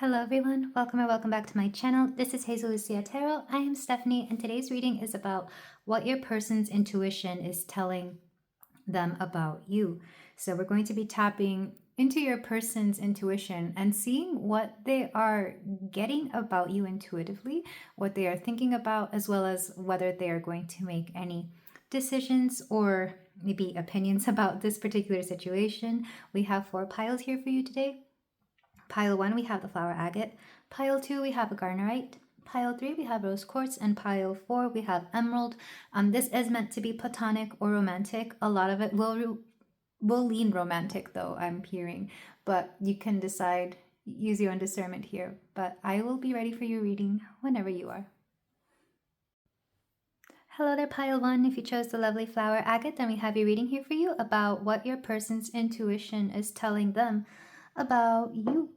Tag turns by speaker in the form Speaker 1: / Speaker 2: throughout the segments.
Speaker 1: Hello everyone, welcome or welcome back to my channel. This is Hazel Lucia Tarot. I am Stephanie and today's reading is about what your person's intuition is telling them about you. So we're going to be tapping into your person's intuition and seeing what they are getting about you intuitively, what they are thinking about, as well as whether they are going to make any decisions or maybe opinions about this particular situation. We have 4 piles here for you today. Pile 1, we have the flower agate. Pile 2, we have a garnierite. Pile 3, we have rose quartz. And pile 4, we have emerald. This is meant to be platonic or romantic. A lot of it will lean romantic, though, I'm hearing. But you can decide, use your own discernment here. But I will be ready for your reading whenever you are. Hello there, pile 1. If you chose the lovely flower agate, then we have your reading here for you about what your person's intuition is telling them about you.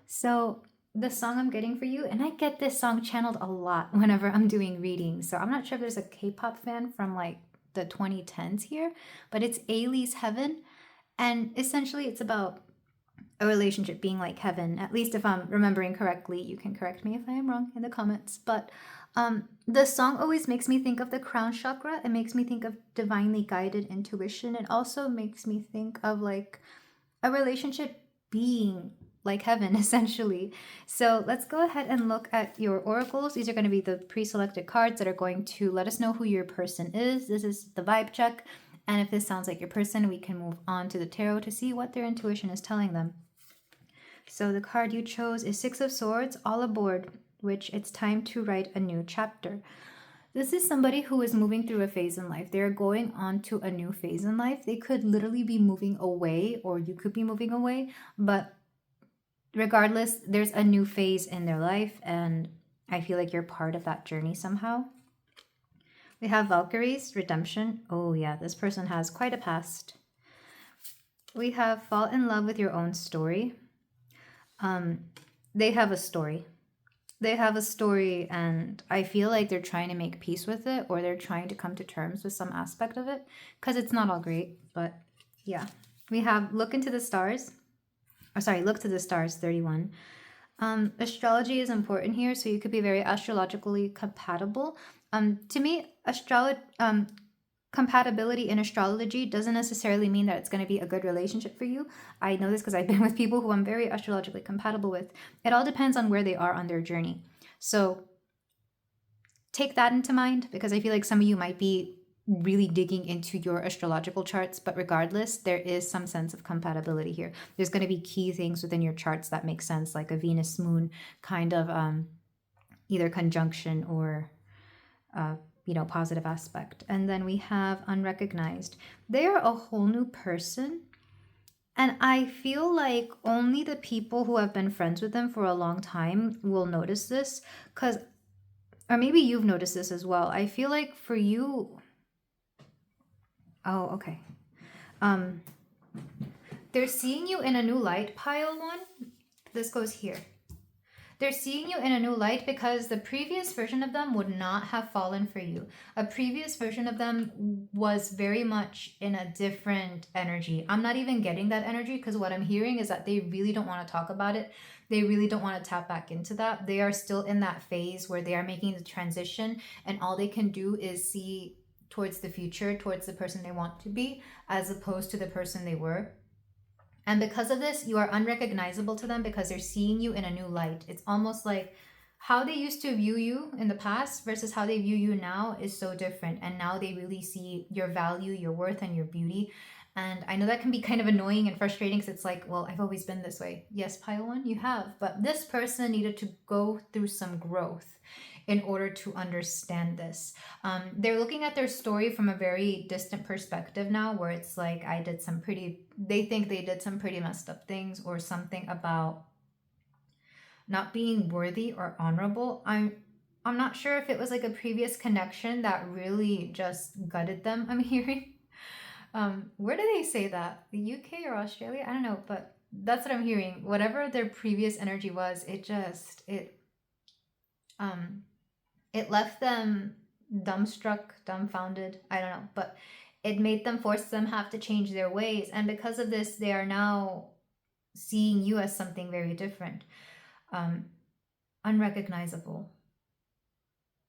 Speaker 1: So the song I'm getting for you, and I get this song channeled a lot whenever I'm doing readings. So I'm not sure if there's a K-pop fan from like the 2010s here, but it's Ailey's Heaven. And essentially it's about a relationship being like heaven. At least if I'm remembering correctly, you can correct me if I am wrong in the comments. But the song always makes me think of the crown chakra. It makes me think of divinely guided intuition. It also makes me think of like a relationship being like heaven, essentially. So let's go ahead and look at your oracles. These are going to be the pre-selected cards that are going to let us know who your person is. This is the vibe check. And if this sounds like your person, we can move on to the tarot to see what their intuition is telling them. So the card you chose is 6 of Swords, all aboard, which it's time to write a new chapter. This is somebody who is moving through a phase in life. They're going on to a new phase in life. They could literally be moving away, or you could be moving away, but regardless, there's a new phase in their life, and I feel like you're part of that journey somehow. We have Valkyries, redemption. Oh yeah, this person has quite a past. We have fall in love with your own story. They have a story. They have a story, and I feel like they're trying to make peace with it, or they're trying to come to terms with some aspect of it, because it's not all great, but yeah. We have look into the stars. Look to the stars, 31. Astrology is important here, so you could be very astrologically compatible. To me, compatibility in astrology doesn't necessarily mean that it's going to be a good relationship for you. I know this because I've been with people who I'm very astrologically compatible with. It all depends on where they are on their journey. So take that into mind, because I feel like some of you might be really digging into your astrological charts, but regardless, there is some sense of compatibility here. There's going to be key things within your charts that make sense, like a Venus moon kind of either conjunction or positive aspect. And then we have unrecognized. They are a whole new person, and I feel like only the people who have been friends with them for a long time will notice this, or maybe you've noticed this as well. I feel like for you, oh, okay. They're seeing you in a new light, pile 1. This goes here. They're seeing you in a new light because the previous version of them would not have fallen for you. A previous version of them was very much in a different energy. I'm not even getting that energy, because what I'm hearing is that they really don't want to talk about it. They really don't want to tap back into that. They are still in that phase where they are making the transition, and all they can do is see towards the future, towards the person they want to be, as opposed to the person they were. And because of this, you are unrecognizable to them because they're seeing you in a new light. It's almost like how they used to view you in the past versus how they view you now is so different. And now they really see your value, your worth, and your beauty. And I know that can be kind of annoying and frustrating, because it's like, well, I've always been this way. Yes, pile 1, you have. But this person needed to go through some growth in order to understand this. They're looking at their story from a very distant perspective now, where it's like, they think they did some pretty messed up things, or something about not being worthy or honorable. I'm not sure if it was like a previous connection that really just gutted them, I'm hearing. Where do they say that? The UK or Australia? I don't know, but that's what I'm hearing. Whatever their previous energy was, it left them dumbstruck, dumbfounded. I don't know, but it made them have to change their ways. And because of this, they are now seeing you as something very different. um, unrecognizable.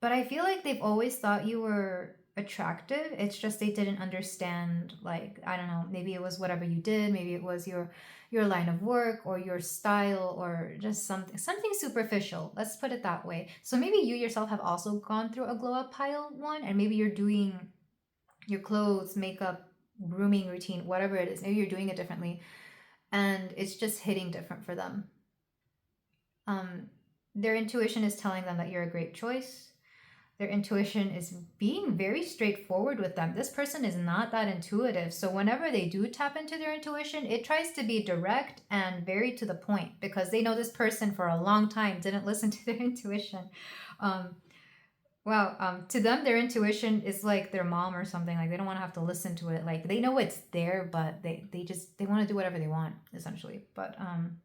Speaker 1: But I feel like they've always thought you were attractive. It's just they didn't understand, like, I don't know, maybe it was whatever you did, maybe it was your line of work or your style or just something superficial. Let's put it that way. So maybe you yourself have also gone through a glow up pile one, and maybe you're doing your clothes, makeup, grooming routine, whatever it is. Maybe you're doing it differently and it's just hitting different for them. Their intuition is telling them that you're a great choice. Their intuition is being very straightforward with them. This person is not that intuitive. So whenever they do tap into their intuition, it tries to be direct and very to the point because they know this person for a long time didn't listen to their intuition. To them, their intuition is like their mom or something. Like they don't want to have to listen to it. Like they know it's there, but they want to do whatever they want, essentially. But I'm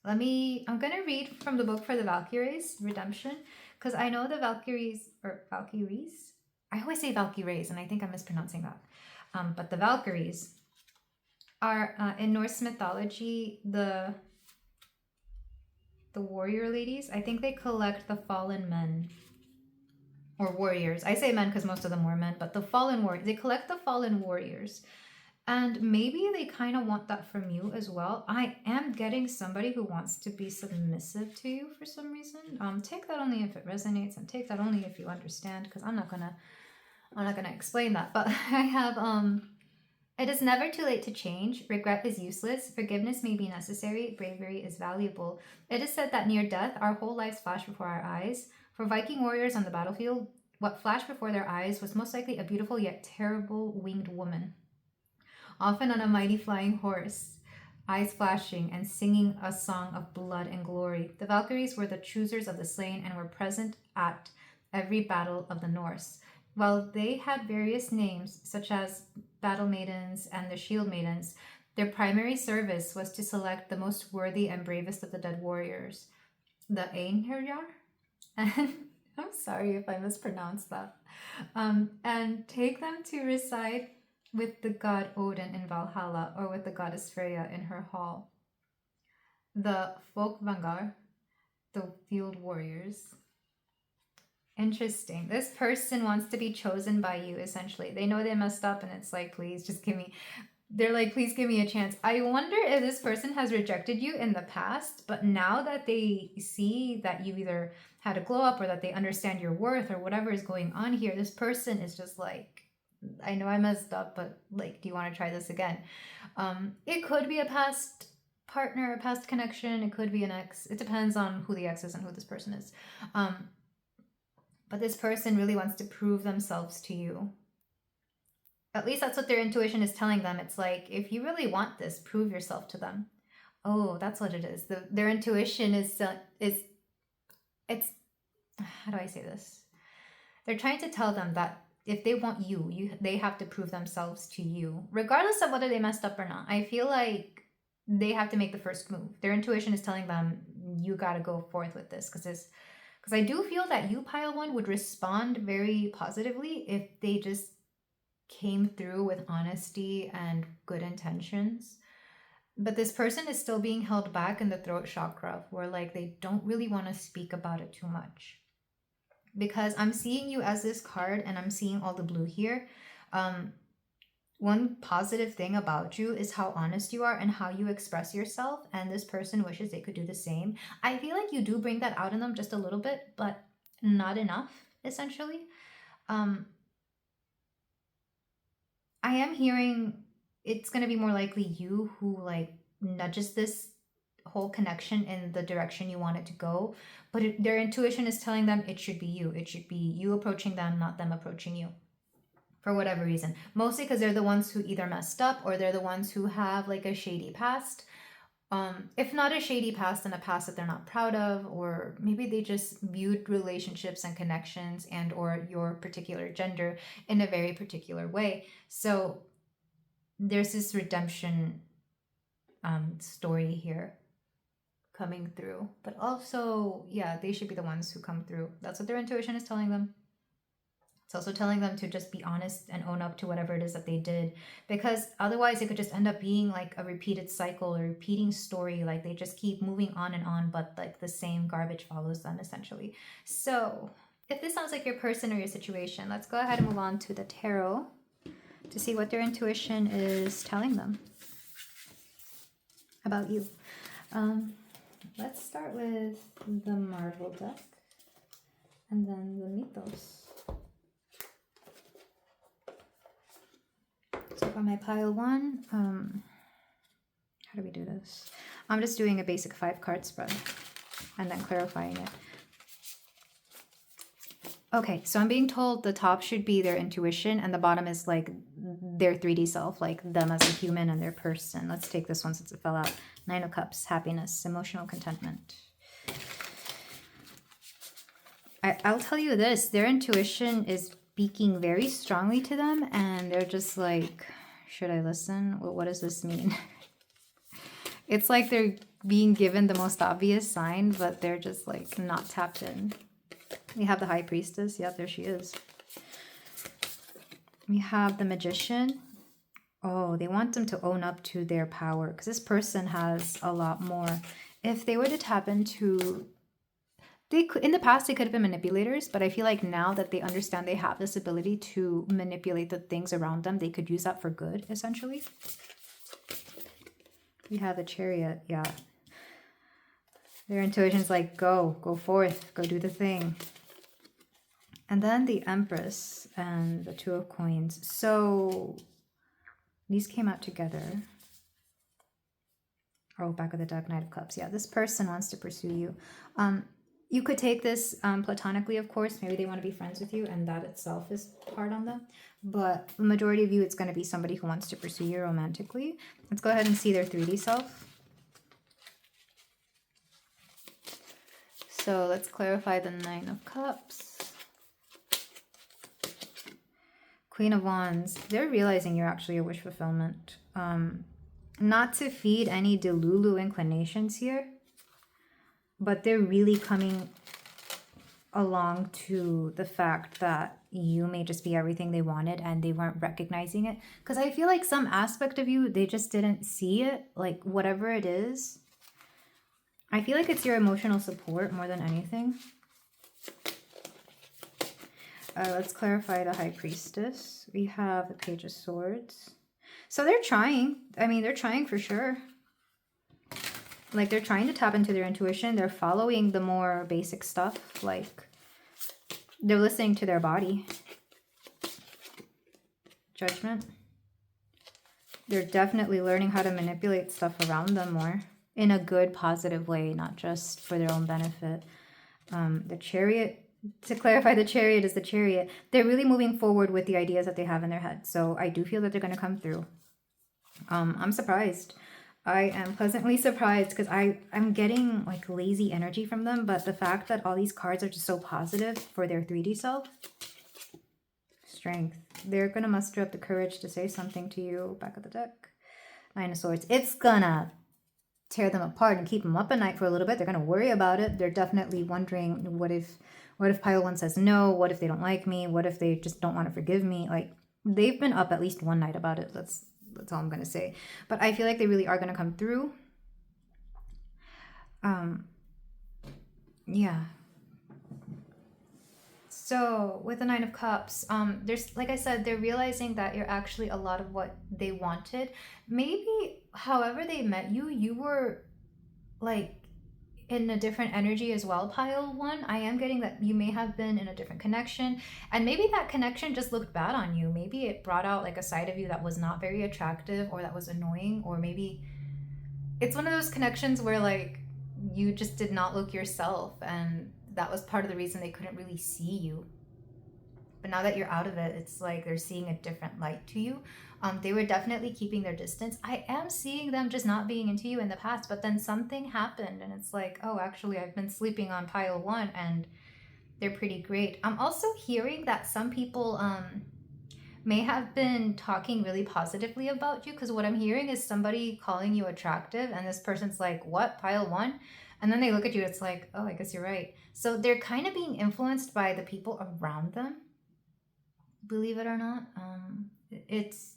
Speaker 1: gonna read from the book for the Valkyries, Redemption, because I know the Valkyries. I always say Valkyries, and I think I'm mispronouncing that. But the Valkyries are in Norse mythology the warrior ladies. I think they collect the fallen men or warriors. I say men because most of them were men, but the fallen warriors. They collect the fallen warriors. And maybe they kind of want that from you as well. I am getting somebody who wants to be submissive to you for some reason. Take that only if it resonates, and take that only if you understand, because I'm not gonna explain that. But I have it is never too late to change. Regret is useless. Forgiveness may be necessary. Bravery is valuable. It is said that near death, our whole lives flash before our eyes. For Viking warriors on the battlefield, what flashed before their eyes was most likely a beautiful yet terrible winged woman, often on a mighty flying horse, eyes flashing and singing a song of blood and glory. The Valkyries were the choosers of the slain and were present at every battle of the Norse. While they had various names, such as battle maidens and the shield maidens, their primary service was to select the most worthy and bravest of the dead warriors, the Einherjar. And I'm sorry if I mispronounced that. And take them to reside with the god Odin in Valhalla, or with the goddess Freya in her hall. The Folkvangar, the field warriors. Interesting. This person wants to be chosen by you, essentially. They know they messed up, and it's like, please just give me. They're like, please give me a chance. I wonder if this person has rejected you in the past, but now that they see that you either had a glow up or that they understand your worth or whatever is going on here, this person is just like, I know I messed up, but like, do you want to try this again? It could be a past partner, a past connection. It could be an ex. It depends on who the ex is and who this person is. But this person really wants to prove themselves to you. At least that's what their intuition is telling them. It's like, if you really want this, prove yourself to them. Oh, that's what it is. Their intuition is how do I say this? They're trying to tell them that if they want they have to prove themselves to you, regardless of whether they messed up or not. I feel like they have to make the first move. Their intuition is telling them, you got to go forth with this, because I do feel that you, pile one, would respond very positively if they just came through with honesty and good intentions. But this person is still being held back in the throat chakra, where like they don't really want to speak about it too much. Because I'm seeing you as this card, and I'm seeing all the blue here. One positive thing about you is how honest you are and how you express yourself, and this person wishes they could do the same. I feel like you do bring that out in them just a little bit, but not enough, essentially. I am hearing it's going to be more likely you who like nudges this whole connection in the direction you want it to go, but their intuition is telling them it should be you. It should be you approaching them, not them approaching you, for whatever reason. Mostly because they're the ones who either messed up, or they're the ones who have like a shady past. If not a shady past, then a past that they're not proud of, or maybe they just viewed relationships and connections and or your particular gender in a very particular way. So there's this redemption story here coming through. But also, yeah, they should be the ones who come through. That's what their intuition is telling them. It's also telling them to just be honest and own up to whatever it is that they did, because otherwise it could just end up being like a repeated cycle or repeating story. Like they just keep moving on, but like the same garbage follows them essentially. So if this sounds like your person or your situation, let's go ahead and move on to the tarot to see what their intuition is telling them about you. Let's start with the Marvel deck and then the Mythos. So for my pile 1, how do we do this? I'm just doing a basic 5-card spread and then clarifying it. Okay, so I'm being told the top should be their intuition and the bottom is like their 3D self, like them as a human and their person. Let's take this one since it fell out. 9 of Cups, happiness, emotional contentment. I'll tell you this, their intuition is speaking very strongly to them and they're just like, should I listen? Well, what does this mean? It's like they're being given the most obvious sign, but they're just like not tapped in. We have the High Priestess. Yeah, there she is. We have the Magician. Oh, they want them to own up to their power because this person has a lot more. If they were to tap into, they could, in the past, they could have been manipulators, but I feel like now that they understand they have this ability to manipulate the things around them, they could use that for good, essentially. We have the Chariot. Yeah. Their intuition's like, go forth, go do the thing. And then the Empress and the 2 of Coins. So these came out together. Oh, back of the deck, Knight of Cups. Yeah, this person wants to pursue you. You could take this platonically, of course. Maybe they want to be friends with you, and that itself is hard on them. But the majority of you, it's going to be somebody who wants to pursue you romantically. Let's go ahead and see their 3D self. So let's clarify the 9 of Cups. Queen of Wands. They're realizing you're actually a wish fulfillment. Not to feed any delulu inclinations here, but they're really coming along to the fact that you may just be everything they wanted and they weren't recognizing it. Because I feel like some aspect of you, they just didn't see it. Like whatever it is, I feel like it's your emotional support more than anything. Let's clarify the High Priestess. We have the Page of Swords. So they're trying. I mean, they're trying for sure. Like, they're trying to tap into their intuition. They're following the more basic stuff. Like, they're listening to their body. Judgment. They're definitely learning how to manipulate stuff around them more. In a good, positive way, not just for their own benefit. The Chariot. To clarify, the Chariot is the Chariot. They're really moving forward with the ideas that they have in their head. So I do feel that they're going to come through. I'm surprised. I am pleasantly surprised because I'm getting like lazy energy from them. But the fact that all these cards are just so positive for their 3D self. Strength. They're going to muster up the courage to say something to you. Back of the deck. 9 of Swords. It's gonna tear them apart and keep them up at night for a little bit. They're going to worry about it. They're definitely wondering, what if pile 1 says no? What if they don't like me? What if they just don't want to forgive me? Like, they've been up at least one night about it. That's all I'm going to say. But I feel like they really are going to come through. Yeah. So with the 9 of Cups, there's, like I said, they're realizing that you're actually a lot of what they wanted. Maybe, however they met you, you were like in a different energy as well, pile 1. I am getting that you may have been in a different connection, and maybe that connection just looked bad on you. Maybe it brought out like a side of you that was not very attractive, or that was annoying, or maybe it's one of those connections where like you just did not look yourself, and that was part of the reason they couldn't really see you. But now that you're out of it, it's like they're seeing a different light to you. They were definitely keeping their distance. I am seeing them just not being into you in the past, but then something happened and it's like, oh, actually, I've been sleeping on pile 1 and they're pretty great. I'm also hearing that some people may have been talking really positively about you, because what I'm hearing is somebody calling you attractive and this person's like, what, pile 1? And then they look at you, it's like, oh, I guess you're right. So they're kind of being influenced by the people around them. believe it or not. It's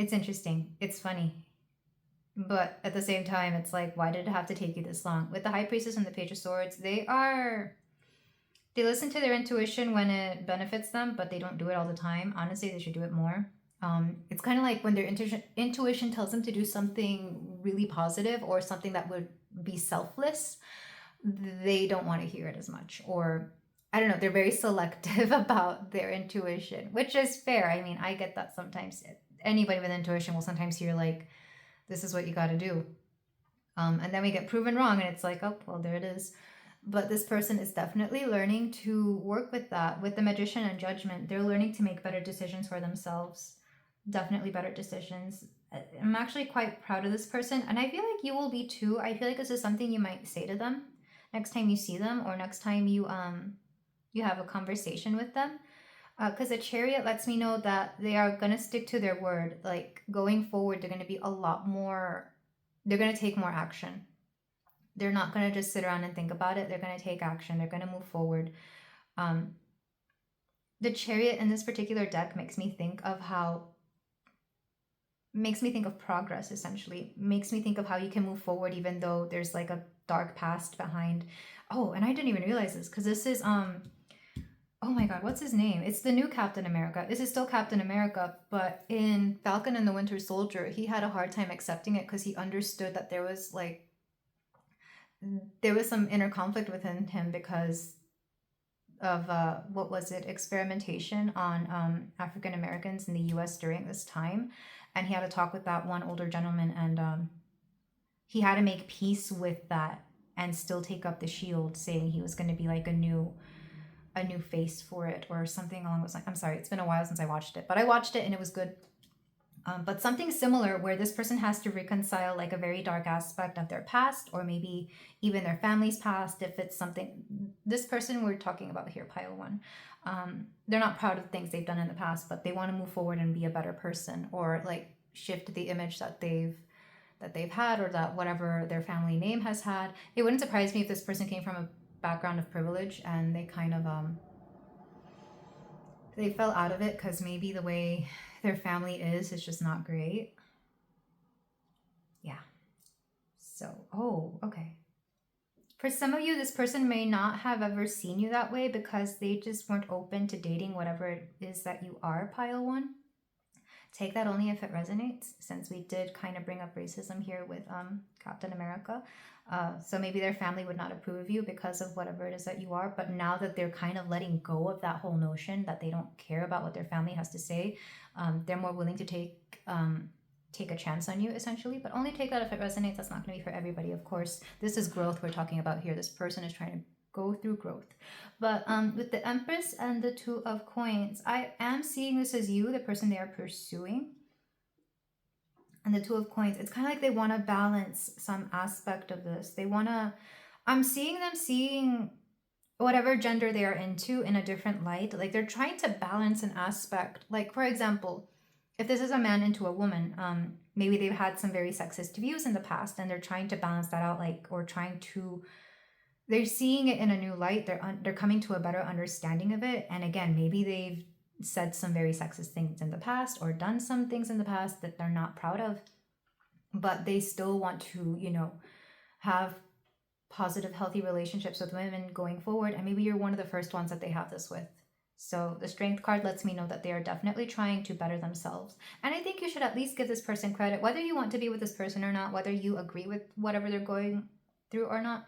Speaker 1: it's interesting. It's funny. But at the same time, it's like, why did it have to take you this long? With the High Priestess and the Page of Swords, they listen to their intuition when it benefits them, but they don't do it all the time. Honestly, they should do it more. It's kind of like when their intuition tells them to do something really positive or something that would be selfless, they don't want to hear it as much. Or I don't know, they're very selective about their intuition, which is fair. I mean, I get that sometimes. Anybody with intuition will sometimes hear, like, this is what you got to do. And then we get proven wrong, and it's like, oh, well, there it is. But this person is definitely learning to work with that. With the Magician and Judgment, they're learning to make better decisions for themselves. Definitely better decisions. I'm actually quite proud of this person, and I feel like you will be too. I feel like this is something you might say to them next time you see them, or next time you have a conversation with them. Because the Chariot lets me know that they are going to stick to their word. Like, going forward, they're going to be a lot more, they're going to take more action. They're not going to just sit around and think about it. They're going to take action. They're going to move forward. The Chariot in this particular deck makes me think of progress, essentially. Makes me think of how you can move forward even though there's like a dark past behind. Oh, and I didn't even realize this, because this is oh my god, what's his name? It's the new Captain America. This is still Captain America, but in Falcon and the Winter Soldier, he had a hard time accepting it because he understood that there was some inner conflict within him because of what was it, experimentation on African Americans in the US during this time. And he had to talk with that one older gentleman, and he had to make peace with that and still take up the shield, saying he was going to be like a new face for it or something along those lines. I'm sorry, it's been a while since I watched it, but I watched it and it was good. But something similar where this person has to reconcile like a very dark aspect of their past, or maybe even their family's past. If it's something, this person we're talking about here, pile one, they're not proud of things they've done in the past, but they want to move forward and be a better person, or like shift the image that they've had, or that whatever their family name has had. It wouldn't surprise me if this person came from a background of privilege and they kind of they fell out of it because maybe the way their family is just not great. Yeah. So, oh, okay. For some of you, this person may not have ever seen you that way because they just weren't open to dating whatever it is that you are, pile one. Take that only if it resonates, since we did kind of bring up racism here with Captain America. So maybe their family would not approve of you because of whatever it is that you are. But now that they're kind of letting go of that whole notion that they don't care about what their family has to say, they're more willing to take a chance on you, essentially. But only take that if it resonates. That's not going to be for everybody, of course. This is growth we're talking about here. This person is trying to go through growth. But with the Empress and the Two of Coins, I am seeing this as you, the person they are pursuing. And the Two of Coins, it's kind of like they want to balance some aspect of this. I'm seeing them seeing whatever gender they are into in a different light. Like, they're trying to balance an aspect. Like, for example, if this is a man into a woman, maybe they've had some very sexist views in the past, and they're trying to balance that out, they're seeing it in a new light. They're coming to a better understanding of it. And again, maybe they've said some very sexist things in the past or done some things in the past that they're not proud of, but they still want to, have positive, healthy relationships with women going forward. And maybe you're one of the first ones that they have this with. So the Strength card lets me know that they are definitely trying to better themselves. And I think you should at least give this person credit, whether you want to be with this person or not, whether you agree with whatever they're going through or not.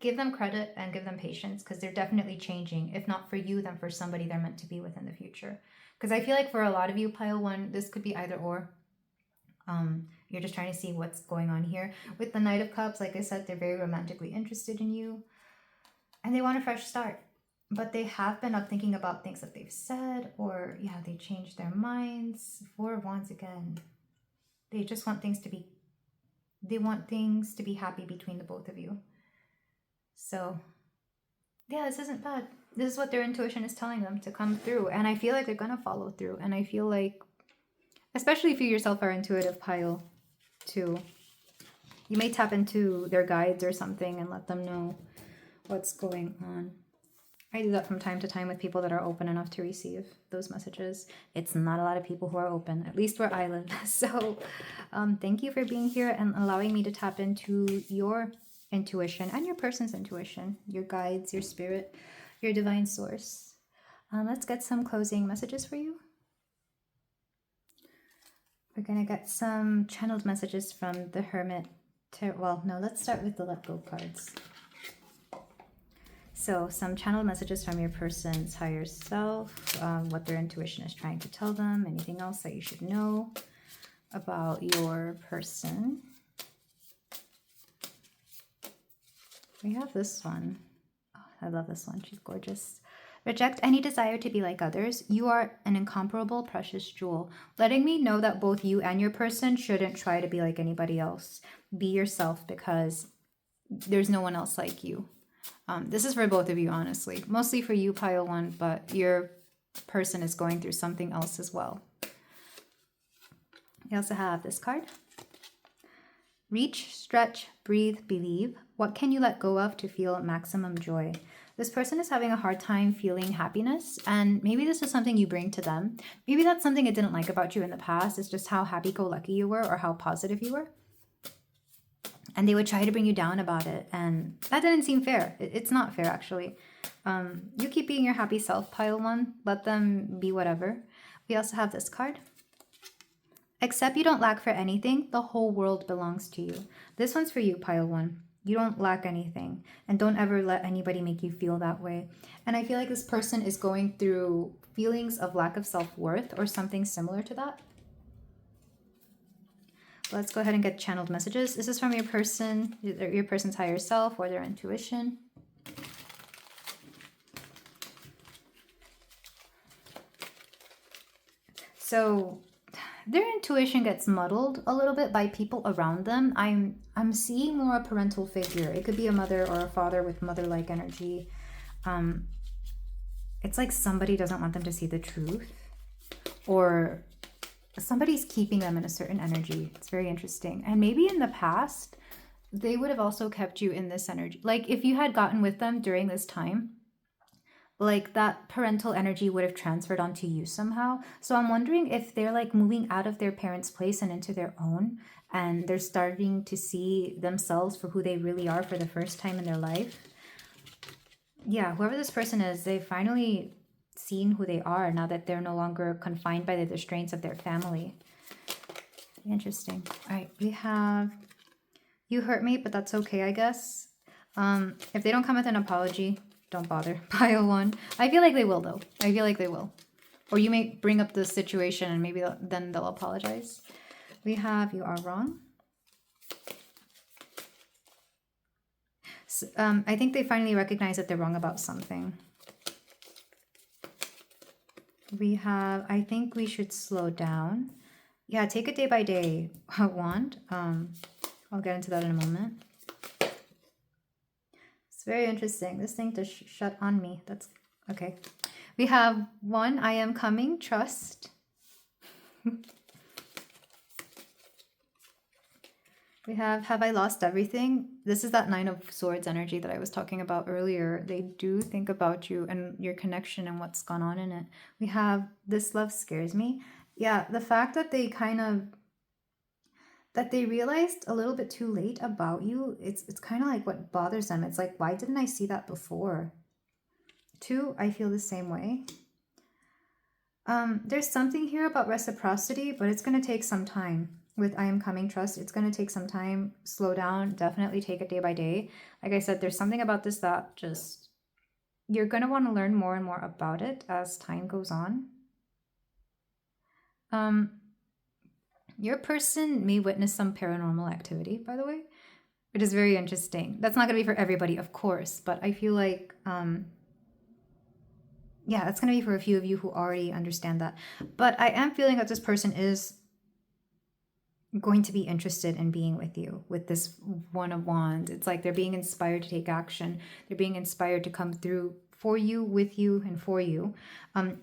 Speaker 1: Give them credit and give them patience, because they're definitely changing. If not for you, then for somebody they're meant to be with in the future. Because I feel like for a lot of you, pile one, this could be either or. You're just trying to see what's going on here. With the Knight of Cups, like I said, they're very romantically interested in you. And they want a fresh start. But they have been up thinking about things that they've said, or, yeah, they changed their minds. Four of Wands again. They just want things to be... They want things to be happy between the both of you. So, yeah, this isn't bad. This is what their intuition is telling them to come through. And I feel like they're going to follow through. And I feel like, especially if you yourself are intuitive, pile two, you may tap into their guides or something and let them know what's going on. I do that from time to time with people that are open enough to receive those messages. It's not a lot of people who are open, at least where I live. So thank you for being here and allowing me to tap into your intuition and your person's intuition, your guides, your spirit, your divine source. Let's get some closing messages for you. We're going to get some channeled messages from the Hermit. Well, no, let's start with the Let Go cards. So some channeled messages from your person's higher self, what their intuition is trying to tell them, anything else that you should know about your person. We have this one. Oh, I love this one. She's gorgeous. Reject any desire to be like others. You are an incomparable, precious jewel. Letting me know that both you and your person shouldn't try to be like anybody else. Be yourself because there's no one else like you. This is for both of you, honestly. Mostly for you, pile 1, but your person is going through something else as well. We also have this card. Reach, stretch, breathe, believe. What can you let go of to feel maximum joy? This person is having a hard time feeling happiness, and maybe this is something you bring to them. Maybe that's something it didn't like about you in the past. It's just how happy-go-lucky you were or how positive you were. And they would try to bring you down about it, and that didn't seem fair. It's not fair, actually. You keep being your happy self, pile 1. Let them be whatever. We also have this card. Accept you don't lack for anything. The whole world belongs to you. This one's for you, pile 1. You don't lack anything, and don't ever let anybody make you feel that way. And I feel like this person is going through feelings of lack of self-worth or something similar to that. Let's go ahead and get channeled messages. This is from your person, your person's higher self or their intuition. So their intuition gets muddled a little bit by people around them. I'm seeing more a parental figure. It could be a mother or a father with mother-like energy. It's like somebody doesn't want them to see the truth, or somebody's keeping them in a certain energy. It's very interesting. And maybe in the past, they would have also kept you in this energy. Like if you had gotten with them during this time, like that parental energy would have transferred onto you somehow. So I'm wondering if they're like moving out of their parents' place and into their own, and they're starting to see themselves for who they really are for the first time in their life. Yeah, whoever this person is, they finally seen who they are now that they're no longer confined by the restraints of their family. Interesting. All right, we have you hurt me, but that's okay, I guess. If they don't come with an apology, don't bother. Pile 1. I feel like they will, though. I feel like they will. Or you may bring up the situation and maybe then they'll apologize. We have you are wrong. So, I think they finally recognize that they're wrong about something. We have, I think we should slow down. Yeah, take it day by day. Wand. I'll get into that in a moment. It's very interesting. This thing just shut on me. That's okay. We have 1, I am coming, trust. We have I lost everything? This is that 9 of Swords energy that I was talking about earlier. They do think about you and your connection and what's gone on in it. We have this love scares me. Yeah, the fact that they that they realized a little bit too late about you, it's kind of like what bothers them. It's like, why didn't I see that before? 2, I feel the same way. There's something here about reciprocity, but it's going to take some time. With I am coming, trust, it's going to take some time. Slow down. Definitely take it day by day. Like I said, there's something about this that just, you're going to want to learn more and more about it as time goes on. Your person may witness some paranormal activity, by the way, which is very interesting. That's not going to be for everybody, of course, but I feel like, yeah, that's going to be for a few of you who already understand that. But I am feeling that this person is going to be interested in being with you with this 1 of Wands. It's like they're being inspired to take action. They're being inspired to come through for you, with you, and for you.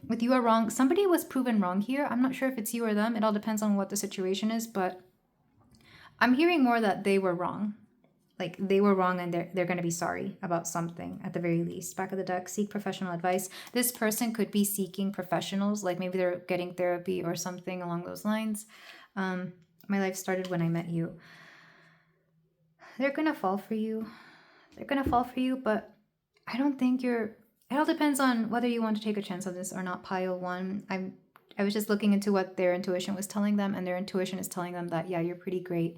Speaker 1: With you are wrong. Somebody was proven wrong here. I'm not sure if it's you or them. It all depends on what the situation is, but I'm hearing more that they were wrong. like they were wrong and they're going to be sorry about something at the very least. Back of the deck, seek professional advice. This person could be seeking professionals, like maybe they're getting therapy or something along those lines. My life started when I met you. They're going to fall for you. They're going to fall for you, but I don't think it all depends on whether you want to take a chance on this or not, pile one. I was just looking into what their intuition was telling them, and their intuition is telling them that, yeah, you're pretty great.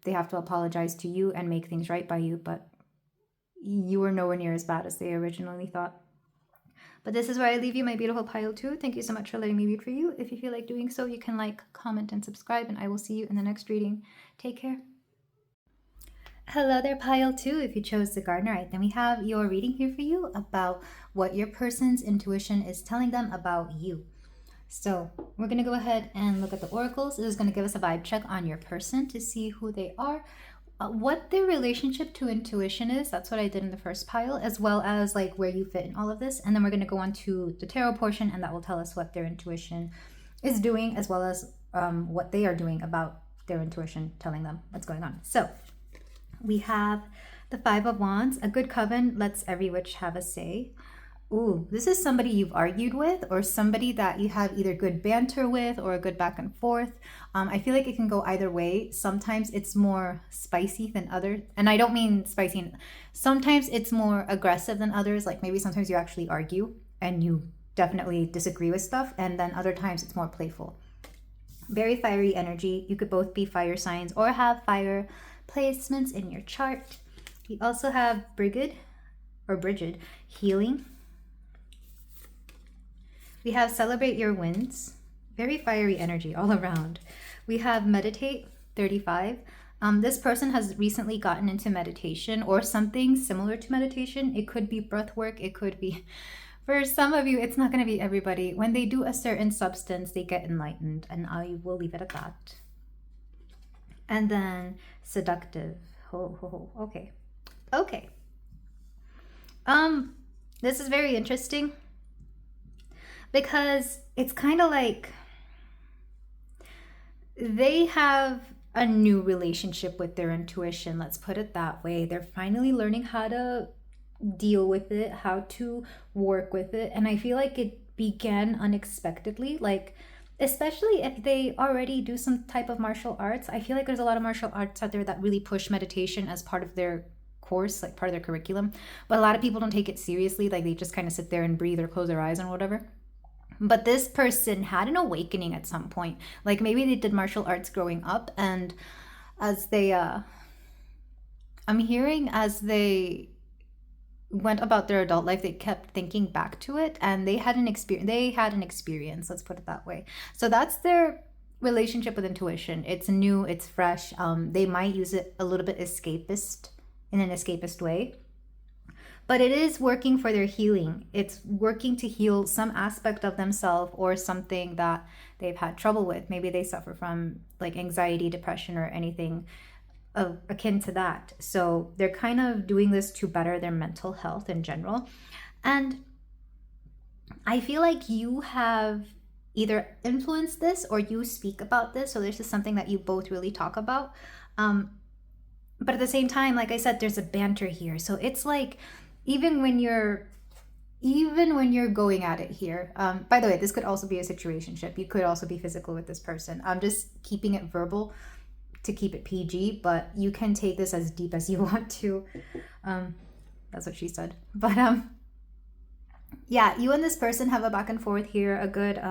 Speaker 1: They have to apologize to you and make things right by you, but you were nowhere near as bad as they originally thought. But this is where I leave you, my beautiful pile 2. Thank you so much for letting me read for you. If you feel like doing so, you can like, comment, and subscribe, and I will see you in the next reading. Take care. Hello there, pile 2. If you chose the garnierite, then we have your reading here for you about what your person's intuition is telling them about you. So we're going to go ahead and look at the oracles. This is going to give us a vibe check on your person to see who they are, what their relationship to intuition is. That's what I did in the first pile, as well as like where you fit in all of this. And then we're going to go on to the tarot portion, and that will tell us what their intuition is doing, as well as what they are doing about their intuition telling them what's going on. So we have the 5 of Wands. A good coven lets every witch have a say. Ooh, this is somebody you've argued with, or somebody that you have either good banter with or a good back and forth. I feel like it can go either way. Sometimes it's more spicy than others. And I don't mean spicy. Sometimes it's more aggressive than others. Like maybe sometimes you actually argue and you definitely disagree with stuff. And then other times it's more playful. Very fiery energy. You could both be fire signs or have fire placements in your chart. We also have Bridget, healing. We have celebrate your wins. Very fiery energy all around. We have meditate, 35. This person has recently gotten into meditation or something similar to meditation. It could be breath work. It could be, for some of you, it's not going to be everybody. When they do a certain substance, they get enlightened, and I will leave it at that. And then seductive. Okay. This is very interesting because it's kind of like they have a new relationship with their intuition. Let's put it that way. They're finally learning how to deal with it, how to work with it. And I feel like it began unexpectedly. Like, especially if they already do some type of martial arts. I feel like there's a lot of martial arts out there that really push meditation as part of their course, like part of their curriculum. But a lot of people don't take it seriously. Like they just kind of sit there and breathe or close their eyes and whatever. But this person had an awakening at some point. Like maybe they did martial arts growing up, and as they, I'm hearing as they went about their adult life, they kept thinking back to it, and they had an experience. Let's put it that way. So that's their relationship with intuition. It's new, it's fresh. They might use it a little bit in an escapist way, but it is working for their healing. It's working to heal some aspect of themselves or something that they've had trouble with. Maybe they suffer from like anxiety, depression, or anything akin to that. So they're kind of doing this to better their mental health in general. And I feel like you have either influenced this or you speak about this. So this is something that you both really talk about. But at the same time, like I said, there's a banter here. So it's like, even when you're going at it here, by the way, this could also be a situationship. You could also be physical with this person. I'm just keeping it verbal to keep it PG, but you can take this as deep as you want to. That's what she said. But yeah, you and this person have a back and forth here, a good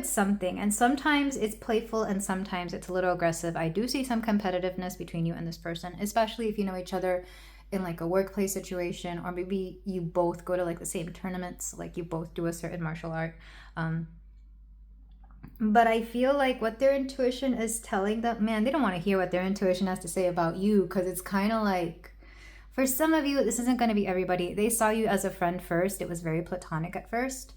Speaker 1: something. And sometimes it's playful and sometimes it's a little aggressive. I do see some competitiveness between you and this person, especially if you know each other in like a workplace situation, or maybe you both go to like the same tournaments, like you both do a certain martial art. But I feel like what their intuition is telling them, man, they don't want to hear what their intuition has to say about you, because it's kind of like, for some of you, this isn't going to be everybody. They saw you as a friend first. It was very platonic at first.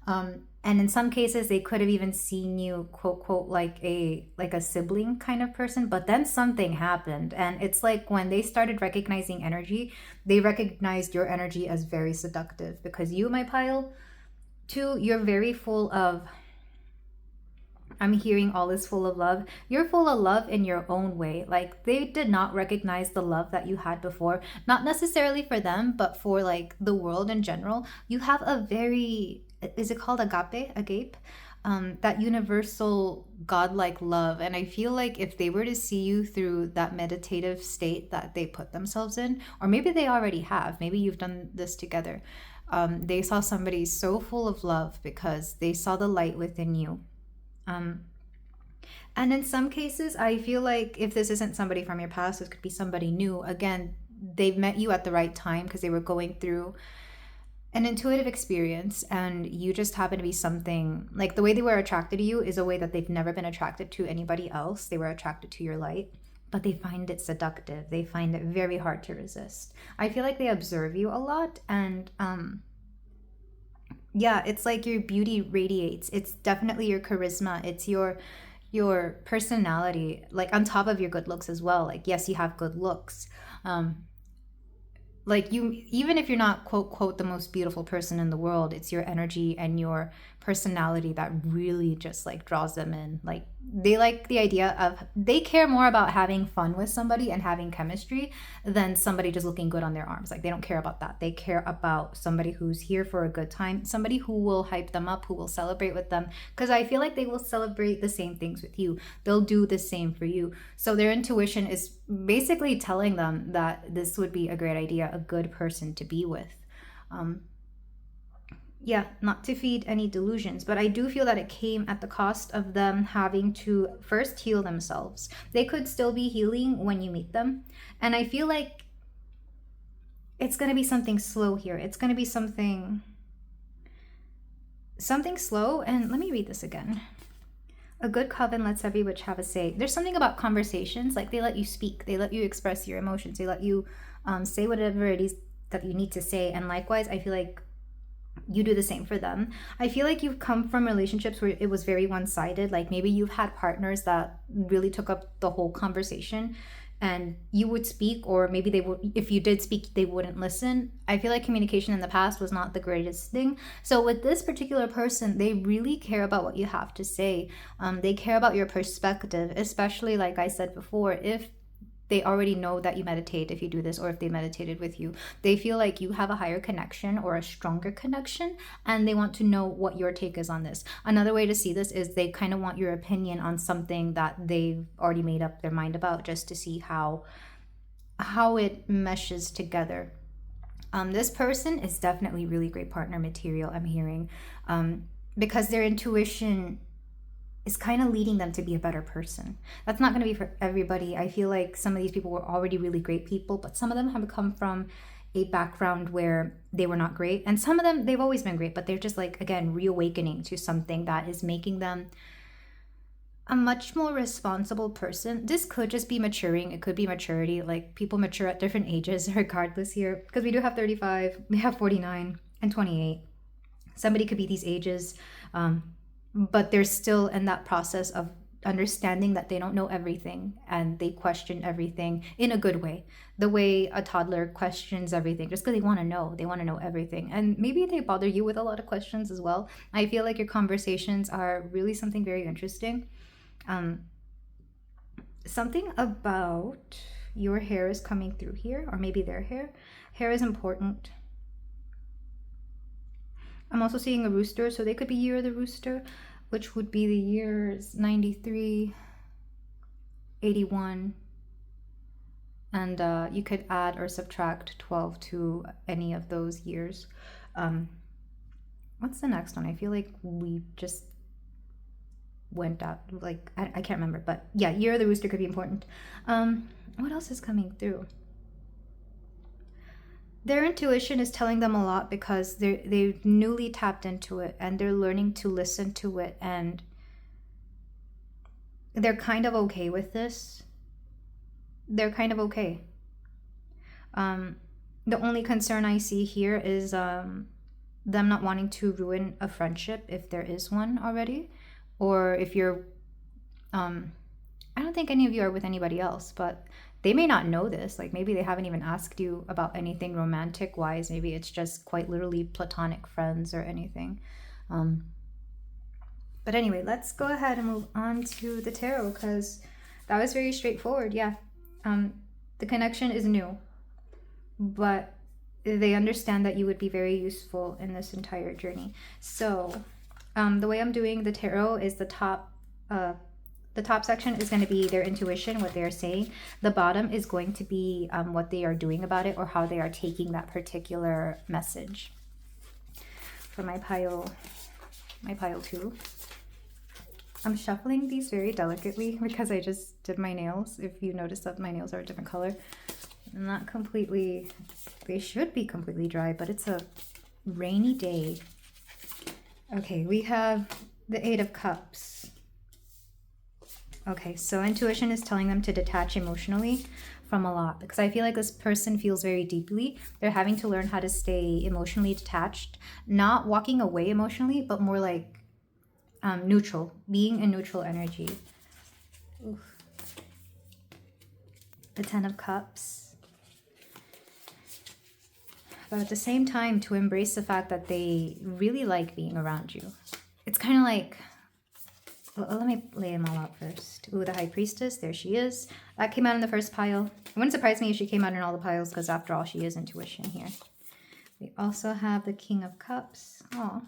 Speaker 1: And in some cases, they could have even seen you, quote, quote, like a sibling kind of person. But then something happened. And it's like when they started recognizing energy, they recognized your energy as very seductive. Because you, my pile 2, you're very full of I'm hearing all is full of love. You're full of love in your own way. Like they did not recognize the love that you had before, not necessarily for them, but for like the world in general. You have a very, is it called agape? Agape? That universal godlike love. And I feel like if they were to see you through that meditative state that they put themselves in, or maybe they already have, maybe you've done this together. They saw somebody so full of love because they saw the light within you. Um, and in some cases, I feel like if this isn't somebody from your past, this could be somebody new. Again, they've met you at the right time because they were going through an intuitive experience, and you just happen to be something like the way they were attracted to you is a way that they've never been attracted to anybody else. They were attracted to your light, but they find it seductive. They find it very hard to resist. I feel like they observe you a lot, and yeah, it's like your beauty radiates. It's definitely your charisma. It's your personality, like on top of your good looks as well. Like yes, you have good looks. Like you, even if you're not quote quote the most beautiful person in the world, it's your energy and your personality that really just like draws them in. Like they like the idea of, they care more about having fun with somebody and having chemistry than somebody just looking good on their arms. Like they don't care about that. They care about somebody who's here for a good time, somebody who will hype them up, who will celebrate with them, because I feel like they will celebrate the same things with you. They'll do the same for you. So their intuition is basically telling them that this would be a great idea, a good person to be with. Yeah, not to feed any delusions, but I do feel that it came at the cost of them having to first heal themselves. They could still be healing when you meet them. And I feel like it's going to be something slow here. It's going to be something slow. And let me read this again. A good coven lets every witch have a say. There's something about conversations, like they let you speak, they let you express your emotions, they let you say whatever it is that you need to say. And likewise, I feel like you do the same for them. I feel like you've come from relationships where it was very one-sided. Like maybe you've had partners that really took up the whole conversation, and you would speak, or maybe they would, if you did speak, they wouldn't listen. I feel like communication in the past was not the greatest thing. So with this particular person, they really care about what you have to say. They care about your perspective, especially like I said before, if they already know that you meditate, if you do this, or if they meditated with you, they feel like you have a higher connection or a stronger connection, and they want to know what your take is on this. Another way to see this is they kind of want your opinion on something that they've already made up their mind about, just to see how it meshes together. This person is definitely really great partner material, I'm hearing, because their intuition is kind of leading them to be a better person. That's not going to be for everybody. I feel like some of these people were already really great people, but some of them have come from a background where they were not great. And some of them, they've always been great, but they're just like, again, reawakening to something that is making them a much more responsible person. This could just be maturing. It could be maturity. Like people mature at different ages regardless here, because we do have 35, we have 49 and 28. Somebody could be these ages, but they're still in that process of understanding that they don't know everything, and they question everything in a good way, the way a toddler questions everything just because they want to know everything. And maybe they bother you with a lot of questions as well. I feel like your conversations are really something very interesting. Something about your hair is coming through here, or maybe their hair is important. I'm also seeing a rooster, so they could be year of the rooster, which would be the years 93, 81, and you could add or subtract 12 to any of those years. What's the next one? I feel like we just went out, like, I can't remember, but yeah, year of the rooster could be important. What else is coming through? Their intuition is telling them a lot because they've newly tapped into it, and they're learning to listen to it, and they're kind of okay with this. They're kind of okay. The only concern I see here is them not wanting to ruin a friendship, if there is one already, or if you're I don't think any of you are with anybody else, but they may not know this. Like maybe they haven't even asked you about anything romantic wise. Maybe it's just quite literally platonic friends or anything. But But anyway, let's go ahead and move on to the tarot, because that was very straightforward. Yeah. The connection is new, but they understand that you would be very useful in this entire journey. So the way I'm doing the tarot is the top section is going to be their intuition, what they're saying. The bottom is going to be what they are doing about it, or how they are taking that particular message. For my pile 2. I'm shuffling these very delicately because I just did my nails. If you notice that my nails are a different color. Not completely, they should be completely dry, but it's a rainy day. Okay, we have the 8 of Cups. Okay, so intuition is telling them to detach emotionally from a lot, because I feel like this person feels very deeply. They're having to learn how to stay emotionally detached, not walking away emotionally, but more like neutral, being in neutral energy. Oof. The 10 of Cups. But at the same time, to embrace the fact that they really like being around you. It's kind of like, well, let me lay them all out first. Ooh, the High Priestess, there she is. That came out in the first pile. It wouldn't surprise me if she came out in all the piles, because after all, she is intuition here. We also have the King of Cups. Oh,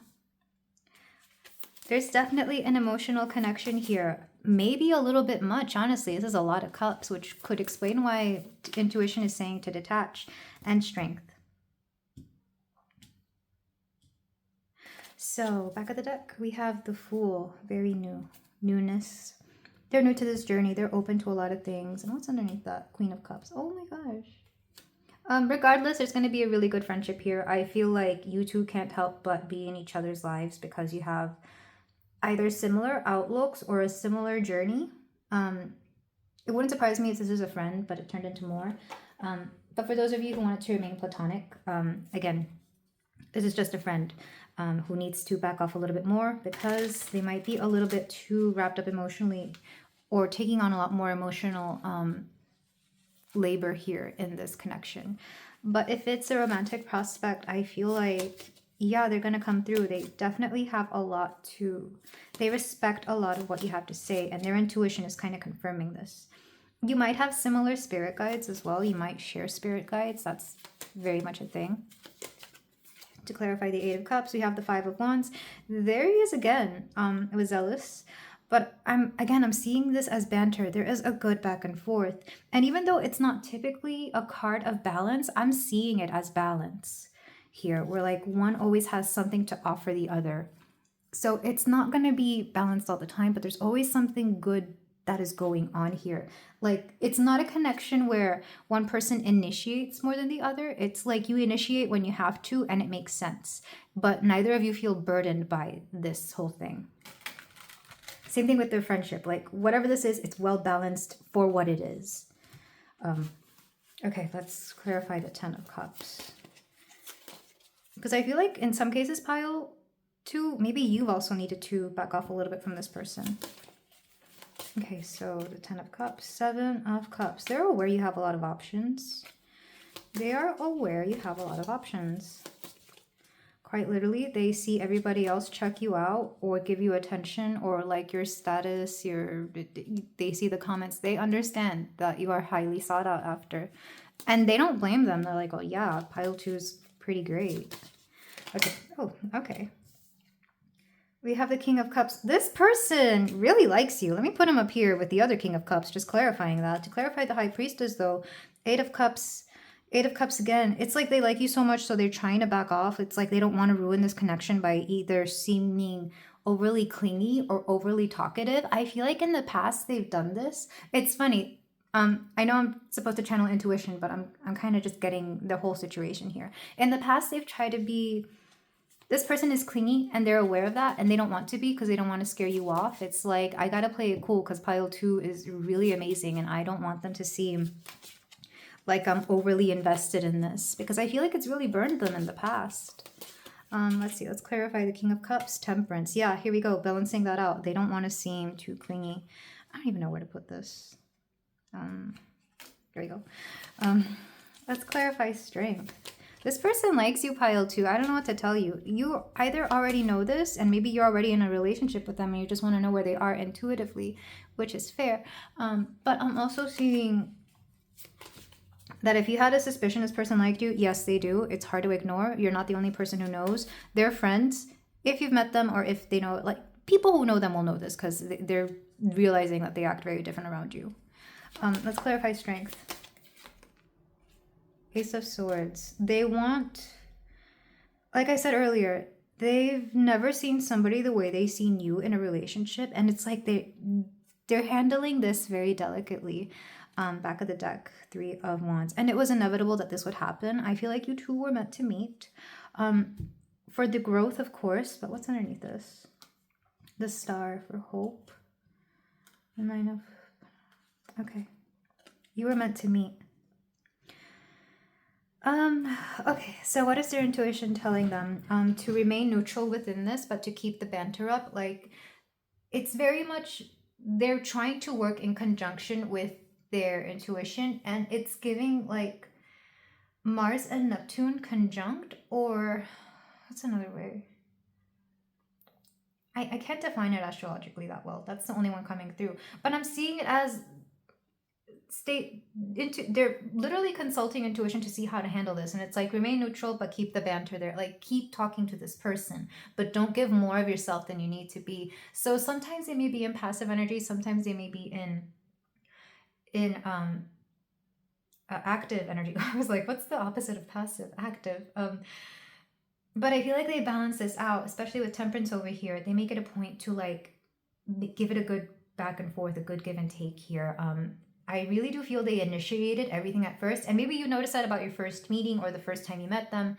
Speaker 1: there's definitely an emotional connection here. Maybe a little bit much, honestly. This is a lot of cups, which could explain why intuition is saying to detach. And strength. So, back of the deck, we have the Fool. Very new. Newness. They're new to this journey. They're open to a lot of things. And what's underneath that? Queen of Cups. Oh my gosh. Regardless, there's going to be a really good friendship here. I feel like you two can't help but be in each other's lives, because you have either similar outlooks or a similar journey. It wouldn't surprise me if this is a friend, but it turned into more. But for those of you who want it to remain platonic, again, this is just a friend who needs to back off a little bit more, because they might be a little bit too wrapped up emotionally, or taking on a lot more emotional labor here in this connection. But if it's a romantic prospect, I feel like, yeah, they're going to come through. They definitely have a lot they respect a lot of what you have to say, and their intuition is kind of confirming this. You might have similar spirit guides as well. You might share spirit guides. That's very much a thing. To clarify the 8 of Cups, we have the 5 of Wands. There he is again. It was zealous. But I'm seeing this as banter. There is a good back and forth. And even though it's not typically a card of balance, I'm seeing it as balance here, where like one always has something to offer the other. So it's not going to be balanced all the time, but there's always something good that is going on here. Like, it's not a connection where one person initiates more than the other. It's like you initiate when you have to, and it makes sense. But neither of you feel burdened by this whole thing. Same thing with their friendship. Like, whatever this is, it's well balanced for what it is. Okay, let's clarify the 10 of Cups. Because I feel like in some cases, pile 2, maybe you've also needed to back off a little bit from this person. Okay, so the 10 of Cups, 7 of Cups. They're aware you have a lot of options. They are aware you have a lot of options. Quite literally, they see everybody else check you out or give you attention, or like your status, they see the comments. They understand that you are highly sought out after. And they don't blame them. They're like, oh yeah, pile 2 is pretty great. Okay, oh, okay. We have the King of Cups. This person really likes you. Let me put him up here with the other King of Cups, just clarifying that. To clarify the High Priestess, though, 8 of Cups again. It's like they like you so much, so they're trying to back off. It's like they don't want to ruin this connection by either seeming overly clingy or overly talkative. I feel like in the past they've done this. It's funny. I know I'm supposed to channel intuition, but I'm kind of just getting the whole situation here. In the past, they've tried to be... This person is clingy, and they're aware of that, and they don't want to be because they don't want to scare you off. It's like, I gotta play it cool because pile 2 is really amazing, and I don't want them to seem like I'm overly invested in this, because I feel like it's really burned them in the past. Let's see, let's clarify the King of Cups, Temperance. Yeah, here we go, balancing that out. They don't want to seem too clingy. I don't even know where to put this. There we go. Let's clarify Strength. This person likes you, pile 2. I don't know what to tell you. You either already know this, and maybe you're already in a relationship with them and you just want to know where they are intuitively, which is fair. But I'm also seeing that if you had a suspicion this person liked you, yes, they do. It's hard to ignore. You're not the only person who knows. They're friends. If you've met them or if they know, like, people who know them will know this because they're realizing that they act very different around you. Let's clarify strength. Ace of Swords. They want, like I said earlier, they've never seen somebody the way they've seen you in a relationship, and it's like they're handling this very delicately. Back of the deck, 3 of Wands, and it was inevitable that this would happen. I feel like you two were meant to meet, for the growth, of course. But what's underneath this? The Star for hope. The 9 of, okay, you were meant to meet. Okay, so what is their intuition telling them? To remain neutral within this, but to keep the banter up. Like, it's very much, they're trying to work in conjunction with their intuition, and it's giving like Mars and Neptune conjunct, or what's another way? I can't define it astrologically that well. That's the only one coming through. But I'm seeing it as they're literally consulting intuition to see how to handle this, and it's like remain neutral but keep the banter there. Like, keep talking to this person, but don't give more of yourself than you need to be. So sometimes they may be in passive energy, sometimes they may be in active energy. I was like, what's the opposite of passive? Active. But I feel like they balance this out, especially with Temperance over here. They make it a point to like give it a good back and forth, a good give and take here. I really do feel they initiated everything at first, and maybe you noticed that about your first meeting or the first time you met them.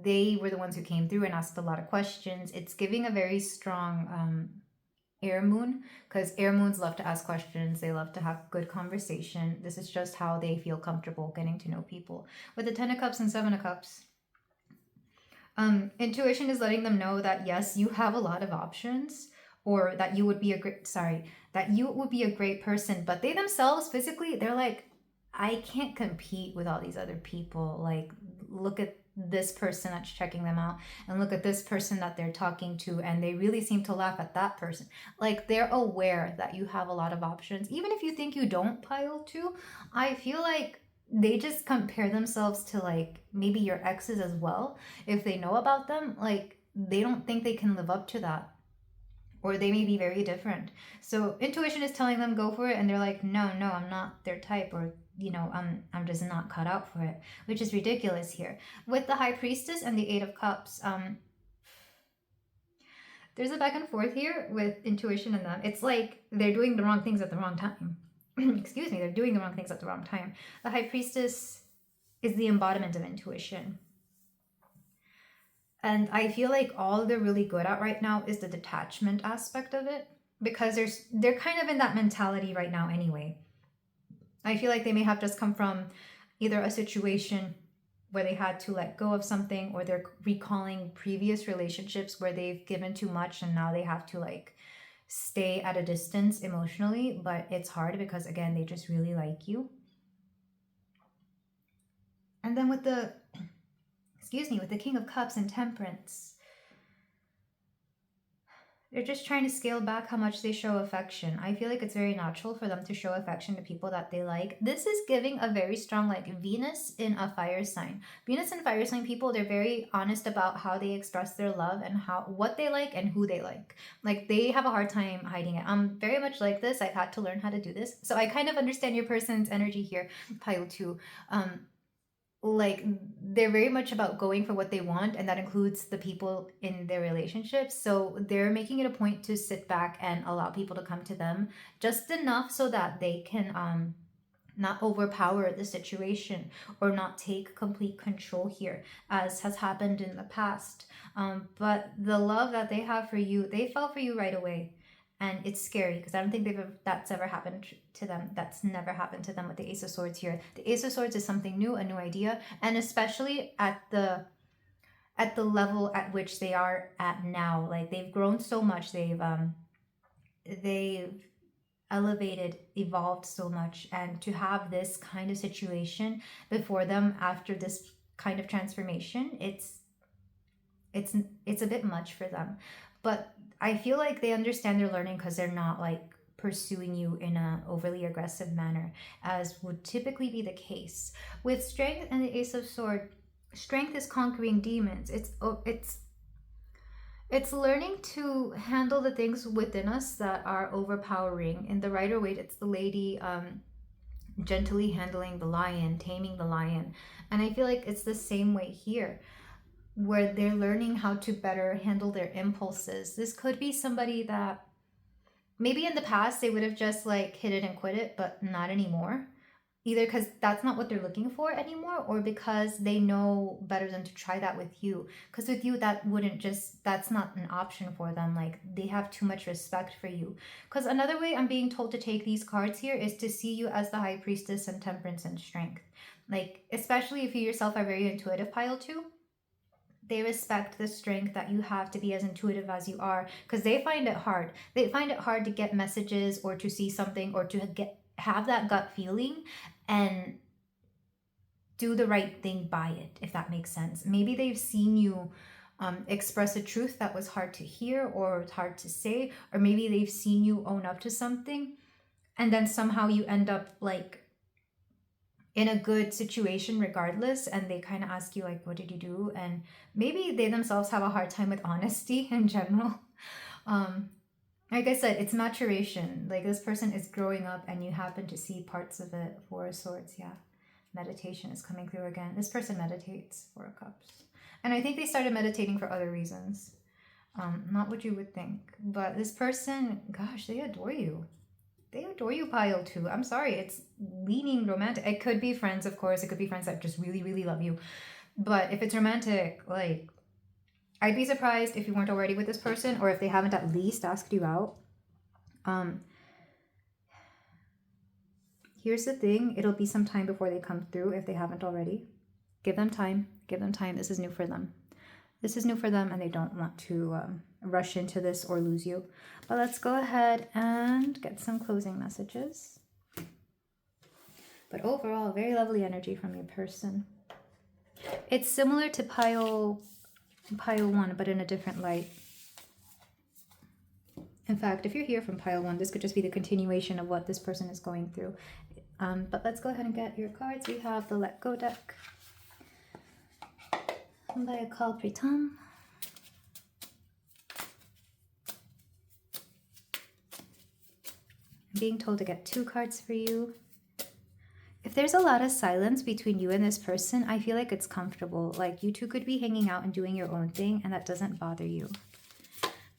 Speaker 1: They were the ones who came through and asked a lot of questions. It's giving a very strong air moon, because air moons love to ask questions. They love to have good conversation. This is just how they feel comfortable getting to know people. With the 10 of Cups and 7 of Cups, intuition is letting them know that yes, you have a lot of options, or that you would be a great person. But they themselves physically, they're like, I can't compete with all these other people. Like, look at this person that's checking them out, and look at this person that they're talking to, and they really seem to laugh at that person. Like, they're aware that you have a lot of options. Even if you think you don't, pile 2, I feel like they just compare themselves to like maybe your exes as well. If they know about them, like, they don't think they can live up to that, or they may be very different. So intuition is telling them go for it, and they're like, no, I'm not their type, or I'm just not cut out for it, which is ridiculous here. With the High Priestess and the 8 of Cups, there's a back and forth here with intuition and them. It's like they're doing the wrong things at the wrong time. Excuse me, they're doing the wrong things at the wrong time. The High Priestess is the embodiment of intuition. And I feel like all they're really good at right now is the detachment aspect of it, because they're kind of in that mentality right now anyway. I feel like they may have just come from either a situation where they had to let go of something, or they're recalling previous relationships where they've given too much and now they have to like stay at a distance emotionally. But it's hard because, again, they just really like you. And then with the King of Cups and Temperance, they're just trying to scale back how much they show affection. I feel like it's very natural for them to show affection to people that they like. This is giving a very strong, like, Venus in a fire sign. Venus and fire sign people, they're very honest about how they express their love and what they like and who they like. Like, they have a hard time hiding it. I'm very much like this. I've had to learn how to do this. So I kind of understand your person's energy here, pile 2. Like, they're very much about going for what they want, and that includes the people in their relationships. So they're making it a point to sit back and allow people to come to them just enough so that they can not overpower the situation or not take complete control here, as has happened in the past. But the love that they have for you, they fell for you right away. And it's scary because I don't think that's ever happened to them. That's never happened to them with the Ace of Swords here. The Ace of Swords is something new, a new idea, and especially at the level at which they are at now. Like, they've grown so much. They've elevated, evolved so much, and to have this kind of situation before them after this kind of transformation, it's a bit much for them. But I feel like they understand they're learning because they're not like pursuing you in a overly aggressive manner, as would typically be the case with strength and the Ace of Sword. Strength is conquering demons. It's learning to handle the things within us that are overpowering. In the Rider Waite, it's the lady gently handling the lion, taming the lion. And I feel like it's the same way here, where they're learning how to better handle their impulses. This could be somebody that maybe in the past they would have just like hit it and quit it, but not anymore. Either because that's not what they're looking for anymore, or because they know better than to try that with you. Because with you, that's not an option for them. Like, they have too much respect for you. Because another way I'm being told to take these cards here is to see you as the High Priestess and Temperance and Strength. Like, especially if you yourself are very intuitive, pile 2. They respect the strength that you have to be as intuitive as you are, because they find it hard. They find it hard to get messages or to see something or to have that gut feeling and do the right thing by it, if that makes sense. Maybe they've seen you express a truth that was hard to hear or hard to say, or maybe they've seen you own up to something, and then somehow you end up like in a good situation regardless, and they kind of ask you like, what did you do? And maybe they themselves have a hard time with honesty in general. Like I said, it's maturation. Like, this person is growing up and you happen to see parts of it. 4 of Swords, yeah. Meditation is coming through again. This person meditates. 4 of Cups. And I think they started meditating for other reasons. Not what you would think. But this person, gosh, they adore you. They adore you, pile 2. I'm sorry, it's leaning romantic. It could be friends, of course. It could be friends that just really, really love you. But if it's romantic, like, I'd be surprised if you weren't already with this person, or if they haven't at least asked you out. Here's the thing. It'll be some time before they come through if they haven't already. Give them time. Give them time. This is new for them. This is new for them, and they don't want to rush into this or lose you. But let's go ahead and get some closing messages. But overall, very lovely energy from your person. It's similar to pile 1, but in a different light. In fact, if you're here from pile 1, this could just be the continuation of what this person is going through. But let's go ahead and get your cards. We have the Let Go deck by Akal, Pritam. I'm being told to get 2 cards for you. If there's a lot of silence between you and this person, I feel like it's comfortable. Like, you two could be hanging out and doing your own thing, and that doesn't bother you.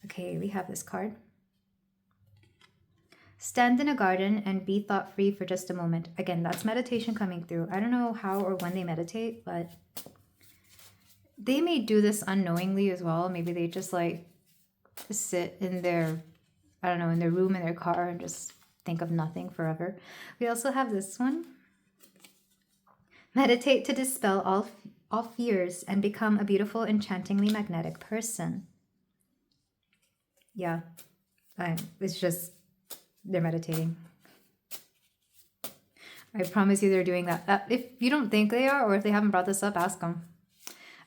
Speaker 1: Okay, we have this card. Stand in a garden and be thought-free for just a moment. Again, that's meditation coming through. I don't know how or when they meditate, but they may do this unknowingly as well. Maybe they just like sit in their, I don't know, in their room, in their car, and just think of nothing forever. We also have this one. Meditate to dispel all fears and become a beautiful, enchantingly magnetic person. Yeah, it's just, they're meditating. I promise you they're doing that. If you don't think they are, or if they haven't brought this up, ask them.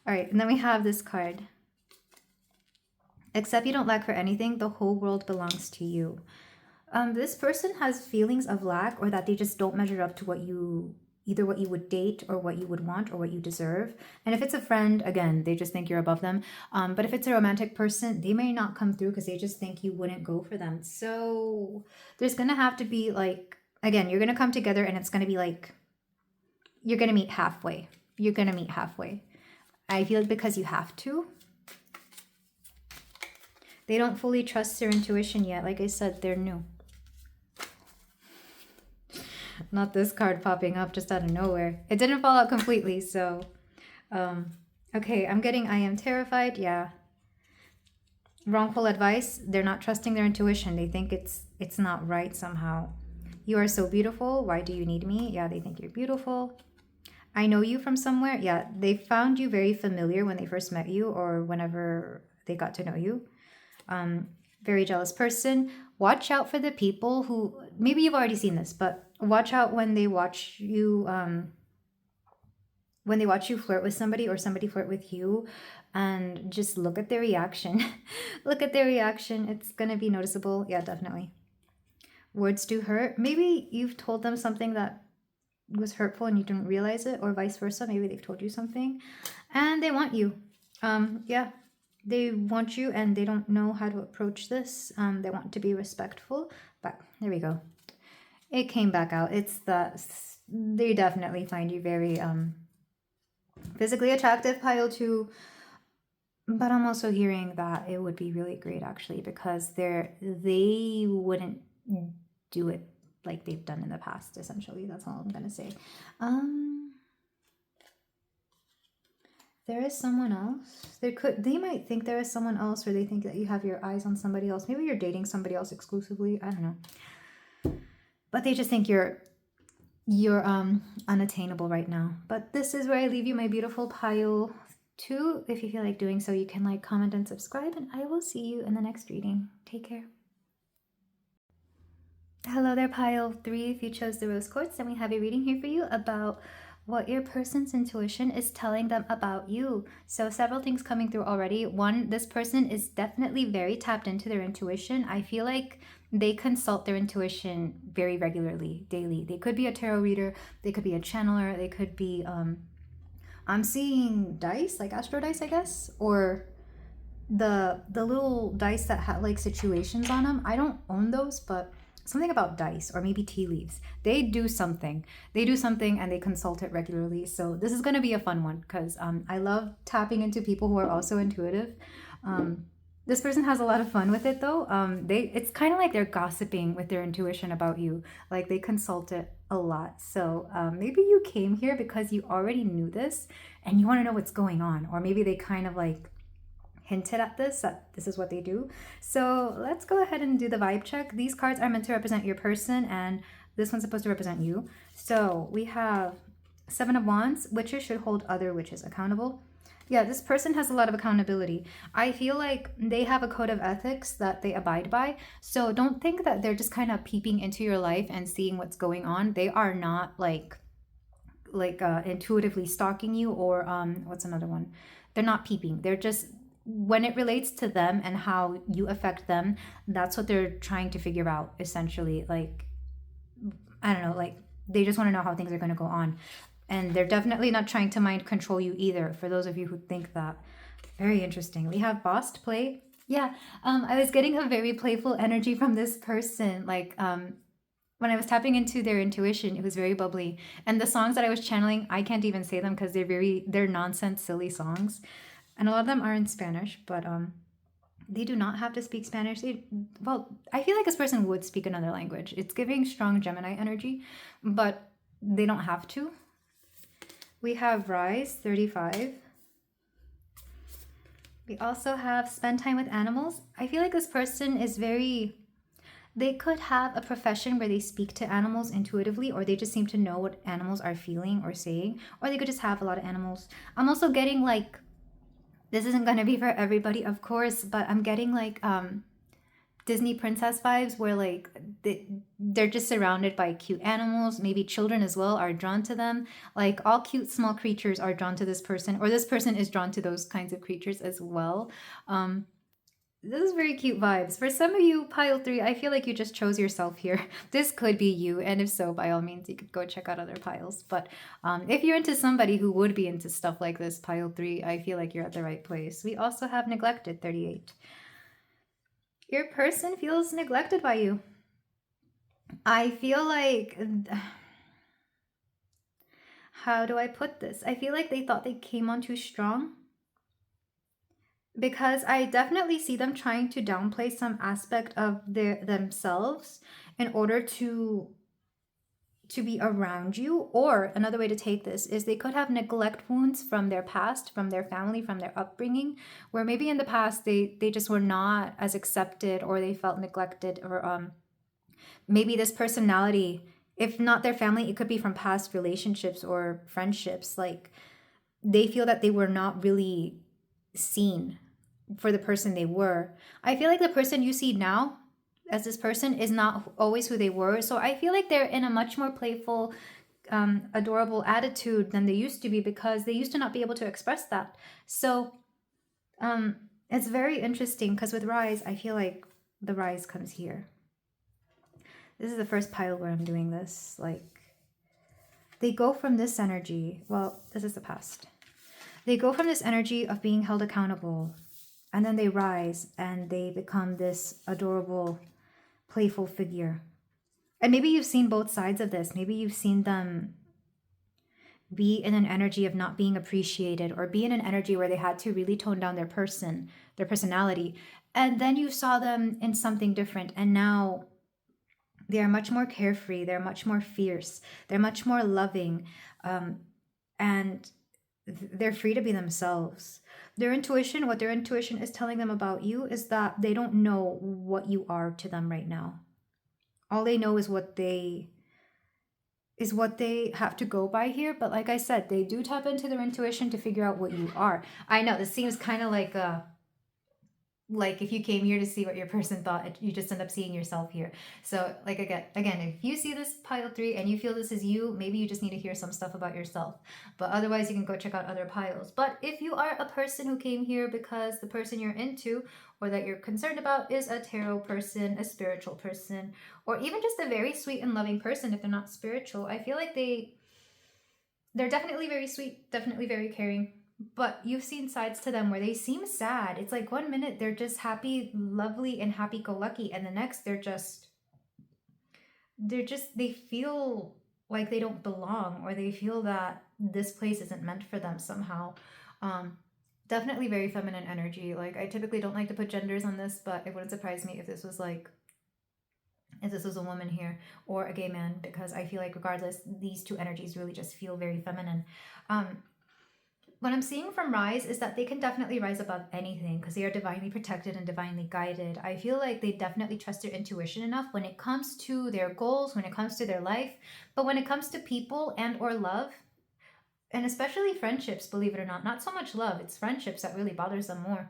Speaker 1: All right, and then we have this card. Except you don't lack for anything, the whole world belongs to you. This person has feelings of lack, or that they just don't measure up to what you would date, or what you would want, or what you deserve. And if it's a friend, again, they just think you're above them. But if it's a romantic person, they may not come through because they just think you wouldn't go for them. So there's going to have to be like, again, you're going to come together, and it's going to be like, you're going to meet halfway. You're going to meet halfway. I feel like because you have to. They don't fully trust their intuition yet. Like I said, they're new. Not this card popping up just out of nowhere. It didn't fall out completely, so... okay, I'm getting I am terrified. Yeah. Wrongful advice. They're not trusting their intuition. They think it's not right somehow. You are so beautiful. Why do you need me? Yeah, they think you're beautiful. I know you from somewhere. Yeah, they found you very familiar when they first met you, or whenever they got to know you. Very jealous person. Watch out for the people who, maybe you've already seen this, but watch out when they watch you when they watch you flirt with somebody or somebody flirt with you, and just look at their reaction. Look at their reaction. It's going to be noticeable. Yeah, definitely. Words do hurt. Maybe you've told them something that was hurtful and you didn't realize it, or vice versa. Maybe they've told you something and they want you. Yeah, they want you and they don't know how to approach this. They want to be respectful, but there we go. It came back out. It's that they definitely find you very physically attractive, pile 2. But I'm also hearing that it would be really great actually, because they wouldn't do it like they've done in the past, essentially. That's all I'm gonna say. There is someone else. They might think there is someone else, or they think that you have your eyes on somebody else. Maybe you're dating somebody else exclusively. I don't know. But they just think you're unattainable right now. But this is where I leave you, my beautiful pile 2. If you feel like doing so, you can like, comment, and subscribe, and I will see you in the next reading. Take care. Hello there, pile 3. If you chose the rose quartz, then we have a reading here for you about what your person's intuition is telling them about you. So several things coming through already. One, this person is definitely very tapped into their intuition. I feel like they consult their intuition very regularly, daily. They could be a tarot reader, they could be a channeler, they could be I'm seeing dice, like astro dice, I guess, or the little dice that have like situations on them. I don't own those, but something about dice, or maybe tea leaves. They do something and they consult it regularly. So this is going to be a fun one, because I love tapping into people who are also intuitive. This person has a lot of fun with it though. It's kind of like they're gossiping with their intuition about you. Like they consult it a lot. So maybe you came here because you already knew this and you want to know what's going on, or maybe they kind of like hinted at this, that this is what they do. So let's go ahead and do the vibe check. These cards are meant to represent your person, and this one's supposed to represent you. So we have 7 of Wands. Witches should hold other witches accountable. Yeah, this person has a lot of accountability. I feel like they have a code of ethics that they abide by. So don't think that they're just kind of peeping into your life and seeing what's going on. They are not like intuitively stalking you, or what's another one? They're not peeping. They're just, when it relates to them and how you affect them, that's what they're trying to figure out, essentially. Like, I don't know, like they just want to know how things are going to go on. And they're definitely not trying to mind control you either, for those of you who think that. Very interesting. We have bossed play. Yeah, I was getting a very playful energy from this person. Like, when I was tapping into their intuition, it was very bubbly. And the songs that I was channeling, I can't even say them because they're nonsense, silly songs. And a lot of them are in Spanish, but they do not have to speak Spanish. Well, I feel like this person would speak another language. It's giving strong Gemini energy, but they don't have to. We have Rise, 35. We also have Spend Time with Animals. I feel like this person is they could have a profession where they speak to animals intuitively, or they just seem to know what animals are feeling or saying, or they could just have a lot of animals. I'm also getting like, this isn't going to be for everybody, of course, but I'm getting like Disney princess vibes, where like they're just surrounded by cute animals. Maybe children as well are drawn to them. Like all cute small creatures are drawn to this person, or this person is drawn to those kinds of creatures as well. This is very cute vibes. For some of you, pile 3, I feel like you just chose yourself here. This could be you, and if so, by all means, you could go check out other piles. But if you're into somebody who would be into stuff like this, pile 3, I feel like you're at the right place. We also have neglected, 38. Your person feels neglected by you. I feel like, how do I put this? I feel like they thought they came on too strong, because I definitely see them trying to downplay some aspect of themselves in order to be around you. Or another way to take this is they could have neglect wounds from their past, from their family, from their upbringing, where maybe in the past they just were not as accepted, or they felt neglected, or maybe this personality, if not their family, it could be from past relationships or friendships. Like they feel that they were not really seen for the person they were. I feel like the person you see now as this person is not always who they were. So I feel like they're in a much more playful adorable attitude than they used to be, because they used to not be able to express that. So it's very interesting, because with rise, I feel like the rise comes here. This is the first pile where I'm doing this. Like, they go from this energy. Well, this is the past. They go from this energy of being held accountable, and then they rise and they become this adorable, playful figure. And maybe you've seen both sides of this. Maybe you've seen them be in an energy of not being appreciated, or be in an energy where they had to really tone down their personality. And then you saw them in something different, and now they are much more carefree, they're much more fierce, they're much more loving, and they're free to be themselves. What their intuition is telling them about you is that they don't know what you are to them right now. All they know is what they have to go by here. But like I said, they do tap into their intuition to figure out what you are. I know this seems kind of like if you came here to see what your person thought, you just end up seeing yourself here. So like again, if you see this pile 3 and you feel this is you, maybe you just need to hear some stuff about yourself. But otherwise, you can go check out other piles. But if you are a person who came here because the person you're into or that you're concerned about is a tarot person, a spiritual person, or even just a very sweet and loving person, if they're not spiritual, I feel like they're definitely very sweet, definitely very caring. But you've seen sides to them where they seem sad. It's like one minute they're just happy, lovely, and happy-go-lucky, and the next they feel like they don't belong, or they feel that this place isn't meant for them somehow. Definitely very feminine energy. Like, I typically don't like to put genders on this, but it wouldn't surprise me if this was a woman here or a gay man, because I feel like regardless, these two energies really just feel very feminine. What I'm seeing from rise is that they can definitely rise above anything, because they are divinely protected and divinely guided. I feel like they definitely trust their intuition enough when it comes to their goals, when it comes to their life. But when it comes to people and or love, and especially friendships, believe it or not so much love, it's friendships that really bothers them more.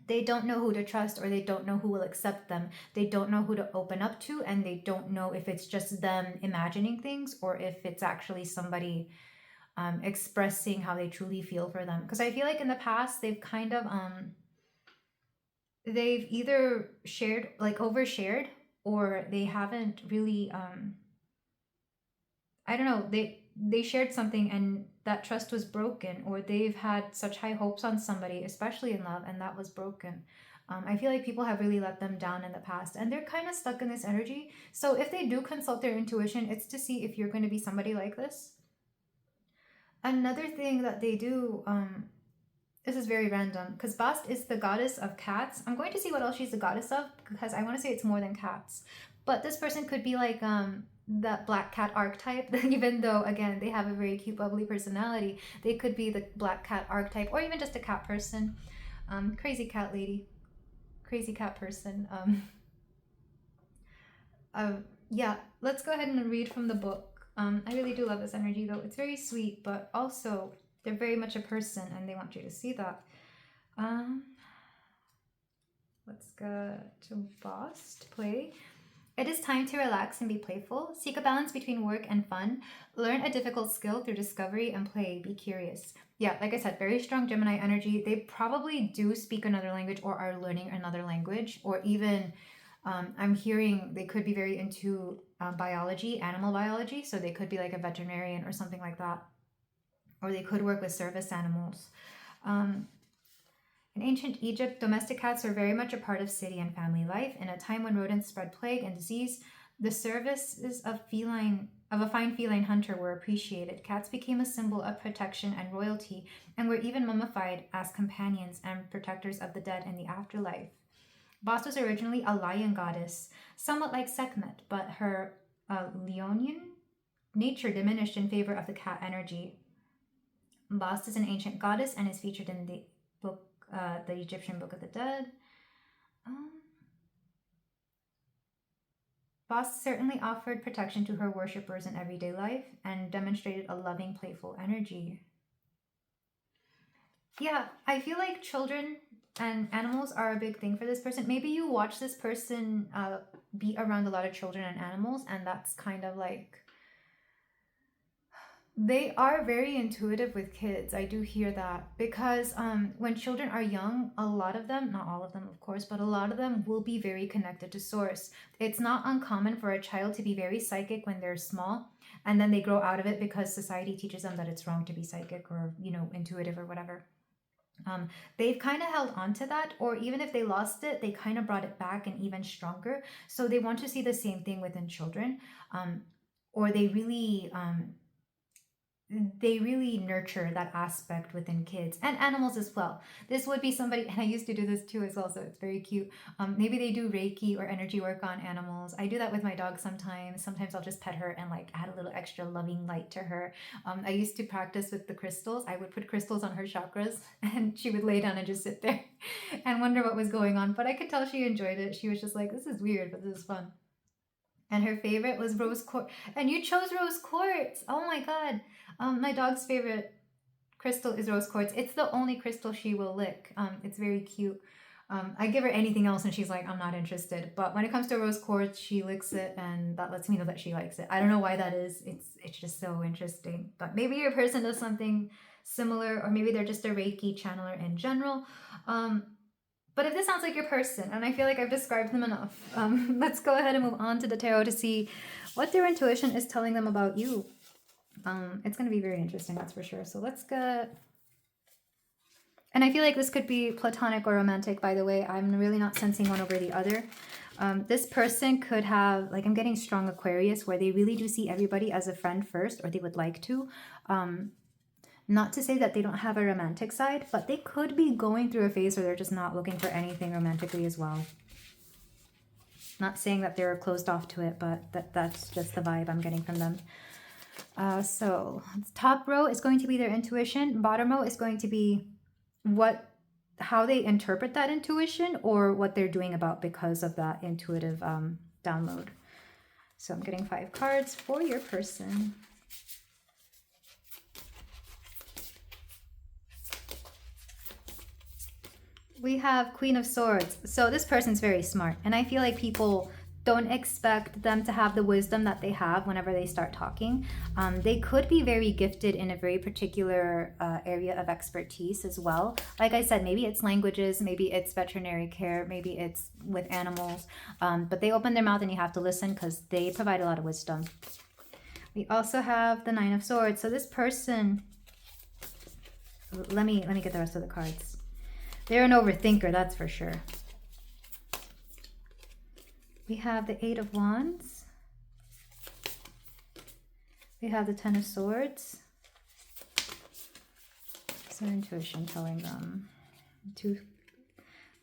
Speaker 1: They don't know who to trust, or they don't know who will accept them. They don't know who to open up to, and they don't know if it's just them imagining things or if it's actually somebody expressing how they truly feel for them. Because I feel like in the past they've kind of they've either shared, like overshared, or they haven't really I don't know, they shared something and that trust was broken, or they've had such high hopes on somebody, especially in love, and that was broken. I feel like people have really let them down in the past, and they're kind of stuck in this energy. So if they do consult their intuition, it's to see if you're going to be somebody like this. Another thing that they do, this is very random, because Bast is the goddess of cats. I'm going to see what else she's the goddess of, because I want to say it's more than cats. But this person could be like that black cat archetype, even though, again, they have a very cute, bubbly personality. They could be the black cat archetype, or even just a cat person. Crazy cat lady. Crazy cat person. Yeah, let's go ahead and read from the book. I really do love this energy, though. It's very sweet, but also they're very much a person, and they want you to see that. Let's go to Bast, play. It is time to relax and be playful. Seek a balance between work and fun. Learn a difficult skill through discovery and play. Be curious. Yeah, like I said, very strong Gemini energy. They probably do speak another language or are learning another language, or even I'm hearing they could be very into biology, animal biology. So they could be like a veterinarian or something like that. Or they could work with service animals. In ancient Egypt, domestic cats were very much a part of city and family life. In a time when rodents spread plague and disease, the services of a fine feline hunter were appreciated. Cats became a symbol of protection and royalty, and were even mummified as companions and protectors of the dead in the afterlife. Bast was originally a lion goddess, somewhat like Sekhmet, but her Leonian nature diminished in favor of the cat energy. Bast is an ancient goddess and is featured in the book, the Egyptian Book of the Dead. Bast certainly offered protection to her worshippers in everyday life and demonstrated a loving, playful energy. Yeah, I feel like children and animals are a big thing for this person. Maybe you watch this person be around a lot of children and animals, and that's kind of like They are very intuitive with kids. I do hear that because when children are young, a lot of them, not all of them, of course, but a lot of them will be very connected to source. It's not uncommon for a child to be very psychic when they're small, and then they grow out of it because society teaches them that it's wrong to be psychic or, intuitive or whatever. They've kind of held on to that, or even if they lost it, they kind of brought it back and even stronger. So they want to see the same thing within children, or they really nurture that aspect within kids and animals as well. This would be somebody, and I used to do this too as well, so it's very cute. Maybe they do Reiki or energy work on animals. I do that with my dog sometimes. Sometimes I'll just pet her and like add a little extra loving light to her. I used to practice with the crystals. I would put crystals on her chakras and she would lay down and just sit there and wonder what was going on. But I could tell she enjoyed it. She was just like, this is weird, but this is fun. And her favorite was rose quartz. And you chose rose quartz. Oh my god. My dog's favorite crystal is rose quartz. It's the only crystal she will lick. It's very cute. I give her anything else and she's like, I'm not interested. But when it comes to rose quartz, she licks it and that lets me know that she likes it. I don't know why that is. It's just so interesting. But maybe your person does something similar, or maybe they're just a Reiki channeler in general. But if this sounds like your person, and I feel like I've described them enough, let's go ahead and move on to the tarot to see what their intuition is telling them about you. It's going to be very interesting, that's for sure. So let's get... And I feel like this could be platonic or romantic, by the way. I'm really not sensing one over the other. This person could have, like, I'm getting strong Aquarius, where they really do see everybody as a friend first, or they would like to. Not to say that they don't have a romantic side, but they could be going through a phase where they're just not looking for anything romantically as well. Not saying that they're closed off to it, but that's just the vibe I'm getting from them. So top row is going to be their intuition. Bottom row is going to be how they interpret that intuition, or what they're doing about because of that intuitive download. So I'm getting 5 cards for your person. We have Queen of Swords. So this person's very smart, and I feel like people don't expect them to have the wisdom that they have whenever they start talking. They could be very gifted in a very particular area of expertise as well. Like I said, maybe it's languages, maybe it's veterinary care, maybe it's with animals, but they open their mouth and you have to listen because they provide a lot of wisdom. We also have the 9 of Swords. So this person, let me get the rest of the cards. They're an overthinker, that's for sure. We have the 8 of Wands. We have the 10 of Swords. What's their intuition telling them? 2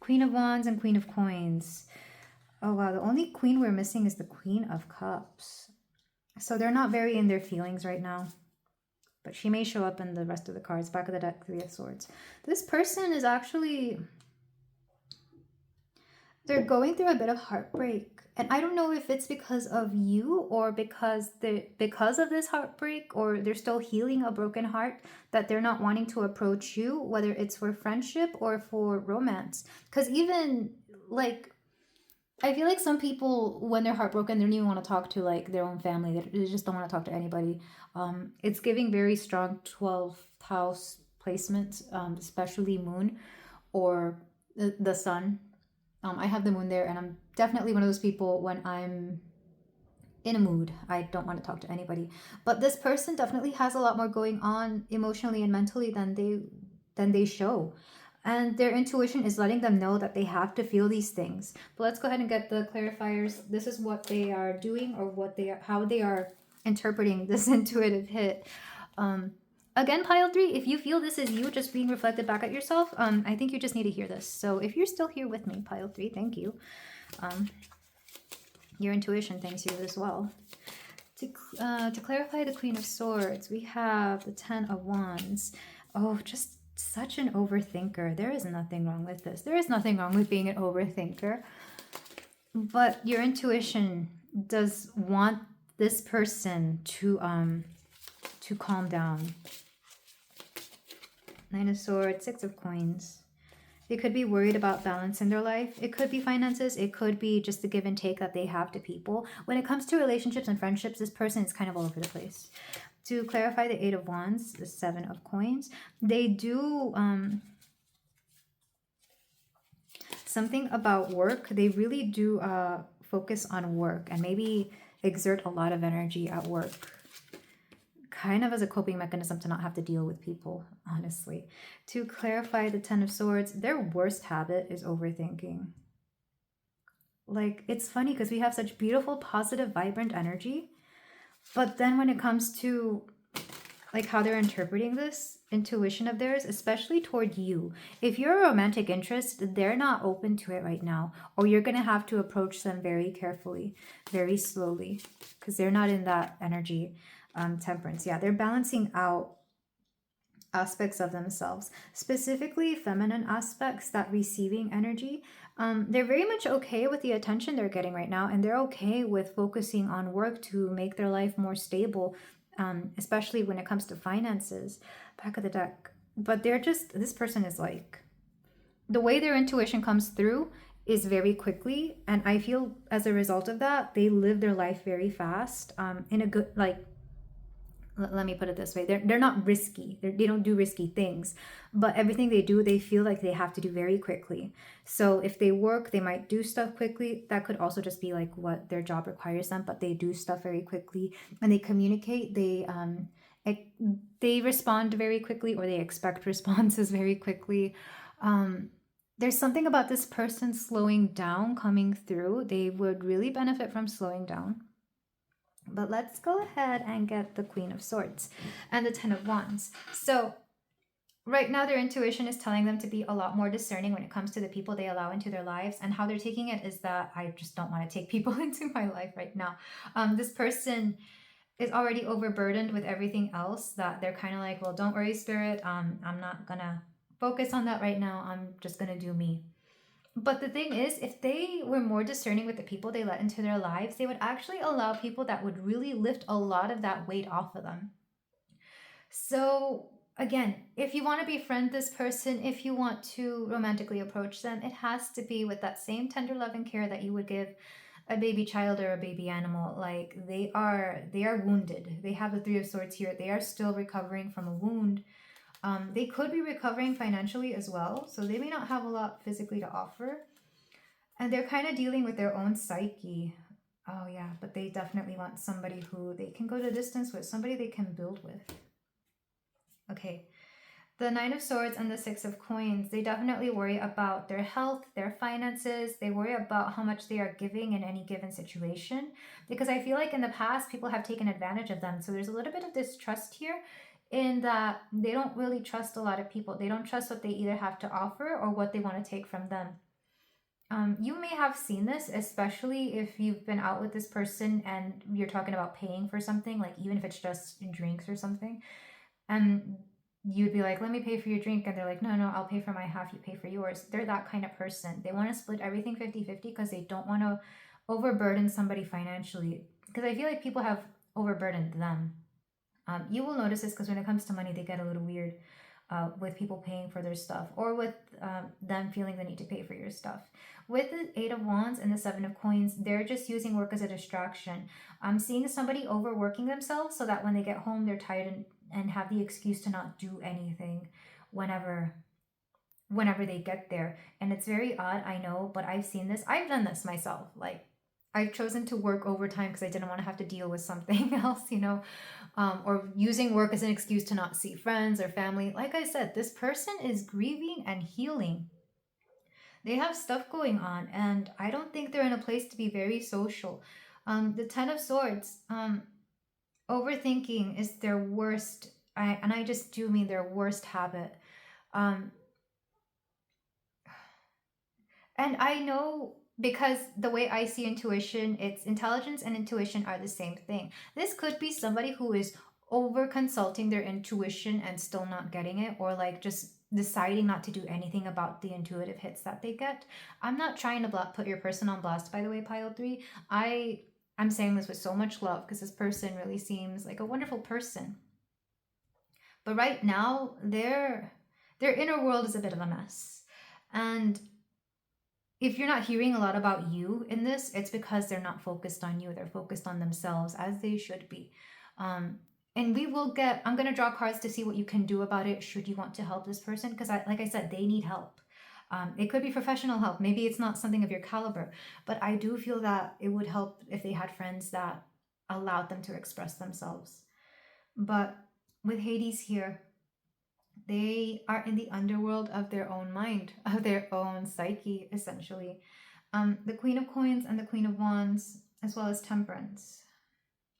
Speaker 1: Queen of Wands and Queen of Coins. Oh wow, the only queen we're missing is the Queen of Cups. So they're not very in their feelings right now. But she may show up in the rest of the cards. Back of the deck, 3 of Swords. This person is actually... they're going through a bit of heartbreak. And I don't know if it's because of you, or because of this heartbreak, or they're still healing a broken heart, that they're not wanting to approach you, whether it's for friendship or for romance. Because even, like, I feel like some people, when they're heartbroken, they don't even want to talk to, like, their own family. They just don't want to talk to anybody. It's giving very strong 12th house placement, especially moon or the sun. I have the moon there, and I'm definitely one of those people, when I'm in a mood, I don't want to talk to anybody. But this person definitely has a lot more going on emotionally and mentally than they show. And their intuition is letting them know that they have to feel these things. But let's go ahead and get the clarifiers. This is what they are doing, or how they are interpreting this intuitive hit. Again, pile 3, if you feel this is you just being reflected back at yourself, I think you just need to hear this. So if you're still here with me, pile 3, thank you. Your intuition thanks you as well. To clarify the Queen of Swords, we have the 10 of Wands. Oh, just such an overthinker. There is nothing wrong with this. There is nothing wrong with being an overthinker. But your intuition does want this person to calm down. 9 of Swords, 6 of Coins. They could be worried about balance in their life. It could be finances. It could be just the give and take that they have to people. When it comes to relationships and friendships, this person is kind of all over the place. To clarify the Eight of Wands, the Seven of Coins, they do something about work. They really do focus on work and maybe exert a lot of energy at work, kind of as a coping mechanism to not have to deal with people, honestly. To clarify the Ten of Swords, their worst habit is overthinking. Like, it's funny because we have such beautiful, positive, vibrant energy, but then when it comes to like how they're interpreting this intuition of theirs, especially toward you, if you're a romantic interest, they're not open to it right now, or you're going to have to approach them very carefully, very slowly, because they're not in that energy. Temperance, yeah, they're balancing out aspects of themselves, specifically feminine aspects, that receiving energy. They're very much okay with the attention they're getting right now, and they're okay with focusing on work to make their life more stable, especially when it comes to finances. Back of the deck. But they're just, this person is like, the way their intuition comes through is very quickly. And I feel as a result of that, they live their life very fast, in a good, like, let me put it this way, they're not risky, they don't do risky things, but everything they do they feel like they have to do very quickly. So if they work, they might do stuff quickly. That could also just be like what their job requires them, but they do stuff very quickly. And they communicate, they respond very quickly, or they expect responses very quickly. There's something about this person slowing down coming through. They would really benefit from slowing down. But let's go ahead and get the Queen of Swords and the Ten of Wands. So right now their intuition is telling them to be a lot more discerning when it comes to the people they allow into their lives. And how they're taking it is that I just don't want to take people into my life right now. This person is already overburdened with everything else, that they're kind of like, well, don't worry, Spirit. I'm not going to focus on that right now. I'm just going to do me. But the thing is, if they were more discerning with the people they let into their lives, they would actually allow people that would really lift a lot of that weight off of them. So again, if you want to befriend this person, if you want to romantically approach them, it has to be with that same tender love and care that you would give a baby child or a baby animal. Like, they are wounded. They have the Three of Swords here. They are still recovering from a wound. They could be recovering financially as well, so they may not have a lot physically to offer. And they're kind of dealing with their own psyche. Oh yeah, but they definitely want somebody who they can go the distance with, somebody they can build with. Okay, the Nine of Swords and the Six of Coins, they definitely worry about their health, their finances. They worry about how much they are giving in any given situation, because I feel like in the past people have taken advantage of them. So there's a little bit of distrust here, in that they don't really trust a lot of people. They don't trust what they either have to offer or what they want to take from them. You may have seen this, especially if you've been out with this person and you're talking about paying for something, like even if it's just drinks or something, and you'd be like, let me pay for your drink, and they're like, no, I'll pay for my half, you pay for yours. They're that kind of person. They want to split everything 50-50 because they don't want to overburden somebody financially, because I feel like people have overburdened them. You will notice this because when it comes to money, they get a little weird with people paying for their stuff, or with them feeling the need to pay for your stuff. With the Eight of Wands and the Seven of Coins, they're just using work as a distraction. I'm seeing somebody overworking themselves so that when they get home, they're tired and have the excuse to not do anything whenever they get there. And it's very odd, I know, but I've seen this. I've done this myself. Like, I've chosen to work overtime because I didn't want to have to deal with something else, or using work as an excuse to not see friends or family. Like I said, this person is grieving and healing. They have stuff going on, and I don't think they're in a place to be very social. The Ten of Swords, overthinking is their worst, and I just do mean their worst habit. And I know, because the way I see intuition, it's intelligence and intuition are the same thing. This could be somebody who is over consulting their intuition and still not getting it, or like just deciding not to do anything about the intuitive hits that they get. I'm not trying to put your person on blast, by the way, pile 3. I'm saying this with so much love because this person really seems like a wonderful person. But right now, their inner world is a bit of a mess. And if you're not hearing a lot about you in this, it's because they're not focused on you. They're focused on themselves, as they should be. And I'm going to draw cards to see what you can do about it should you want to help this person. Because, like I said, they need help. It could be professional help. Maybe it's not something of your caliber. But I do feel that it would help if they had friends that allowed them to express themselves. But with Hades here, they are in the underworld of their own mind, of their own psyche, essentially. The Queen of Coins and the Queen of Wands, as well as Temperance.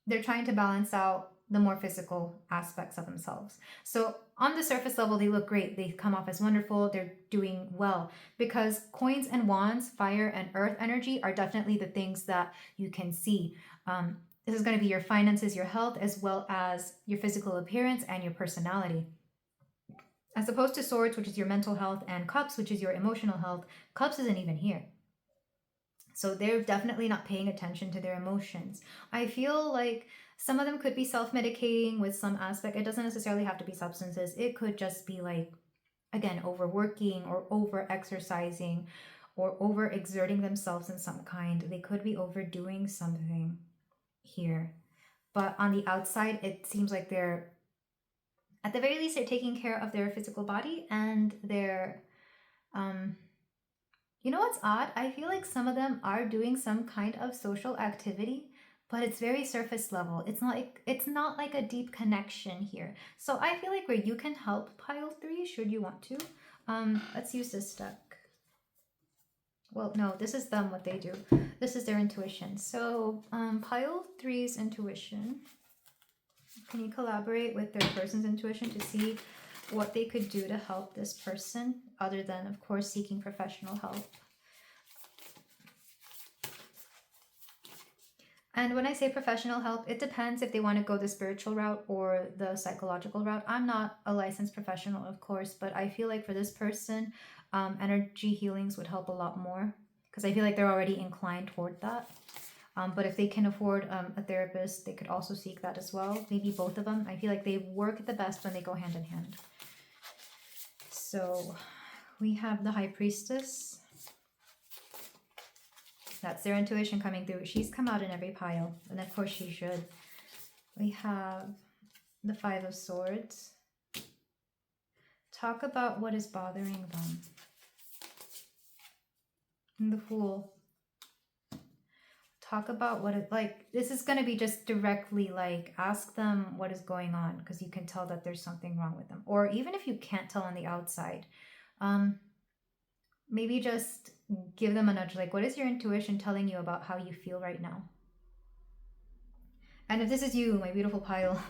Speaker 1: They're trying to balance out the more physical aspects of themselves. So on the surface level, they look great. They come off as wonderful. They're doing well because coins and wands, fire and earth energy are definitely the things that you can see. This is going to be your finances, your health, as well as your physical appearance and your personality. As opposed to swords, which is your mental health, and cups, which is your emotional health, cups isn't even here. So they're definitely not paying attention to their emotions. I feel like some of them could be self-medicating with some aspect. It doesn't necessarily have to be substances. It could just be like, again, overworking or over-exercising or over-exerting themselves in some kind. They could be overdoing something here. But on the outside, it seems like they're, at the very least, they're taking care of their physical body and their, you know what's odd? I feel like some of them are doing some kind of social activity, but it's very surface level. It's not like a deep connection here. So I feel like where you can help pile 3, should you want to. Let's use this deck. Well, no, this is them, what they do. This is their intuition. So pile 3's intuition. Can you collaborate with their person's intuition to see what they could do to help this person, other than, of course, seeking professional help? And when I say professional help, it depends if they want to go the spiritual route or the psychological route. I'm not a licensed professional, of course, but I feel like for this person, energy healings would help a lot more because I feel like they're already inclined toward that. But if they can afford a therapist, they could also seek that as well. Maybe both of them. I feel like they work the best when they go hand in hand. So we have the High Priestess. That's their intuition coming through. She's come out in every pile. And of course she should. We have the Five of Swords. Talk about what is bothering them. And the Fool. Talk about what it, like, this is going to be just directly like, ask them what is going on, because you can tell that there's something wrong with them. Or even if you can't tell on the outside, maybe just give them a nudge, like, what is your intuition telling you about how you feel right now? And if this is you, my beautiful pile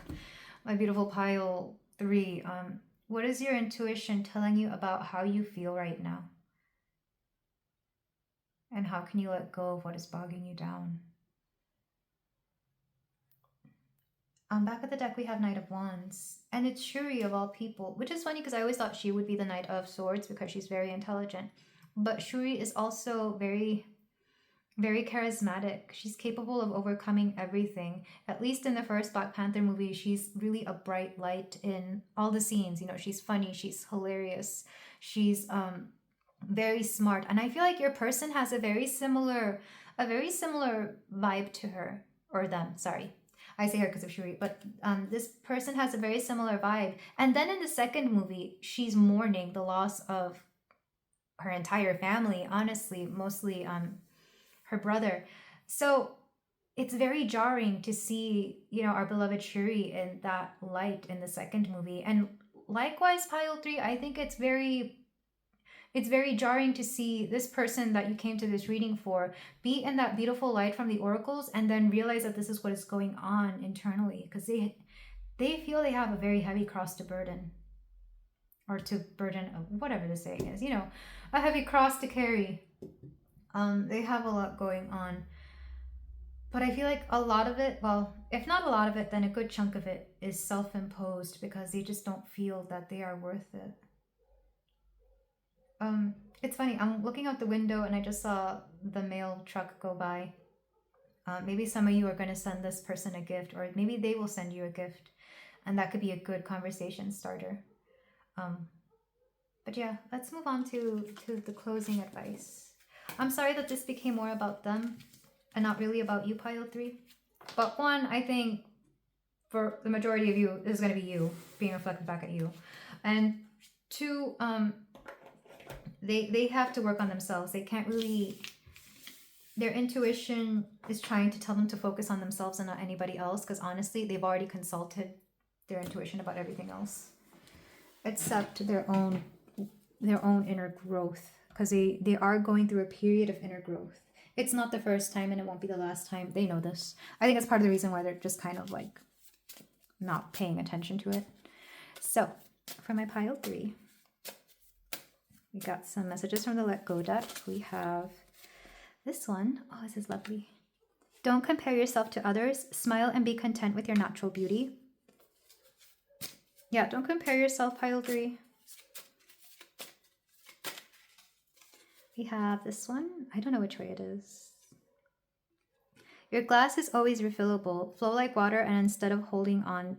Speaker 1: 3, what is your intuition telling you about how you feel right now? And how can you let go of what is bogging you down? Back of the deck, we have Knight of Wands. And it's Shuri of all people, which is funny because I always thought she would be the Knight of Swords because she's very intelligent. But Shuri is also very, very charismatic. She's capable of overcoming everything. At least in the first Black Panther movie, she's really a bright light in all the scenes. You know, she's funny, she's hilarious, she's very smart. And I feel like your person has a very similar vibe to her, or them, sorry. I say her because of Shuri, but this person has a very similar vibe. And then in the second movie, she's mourning the loss of her entire family, honestly, mostly her brother. So it's very jarring to see, you know, our beloved Shuri in that light in the second movie. And likewise, pile 3, I think it's very jarring to see this person that you came to this reading for be in that beautiful light from the oracles and then realize that this is what is going on internally, because they feel they have a very heavy cross to burden, or to burden, whatever the saying is, you know, a heavy cross to carry. They have a lot going on, but I feel like a lot of it, well, if not a lot of it, then a good chunk of it is self-imposed because they just don't feel that they are worth it. It's funny, I'm looking out the window and I just saw the mail truck go by. Maybe some of you are going to send this person a gift, or maybe they will send you a gift, and that could be a good conversation starter. But yeah, let's move on to the closing advice. I'm sorry that this became more about them and not really about you, pile 3. But one, I think for the majority of you, this is going to be you being reflected back at you. And two, they have to work on themselves. They can't really, their intuition is trying to tell them to focus on themselves and not anybody else, because honestly, they've already consulted their intuition about everything else except their own inner growth, because they are going through a period of inner growth. It's not the first time and it won't be the last time. They know this. I think it's part of the reason why they're just kind of like not paying attention to it. So for my pile 3, we got some messages from the Let Go deck. We have this one. Oh, this is lovely. Don't compare yourself to others. Smile and be content with your natural beauty. Yeah, don't compare yourself, pile 3. We have this one. I don't know which way it is. Your glass is always refillable. Flow like water and instead of holding on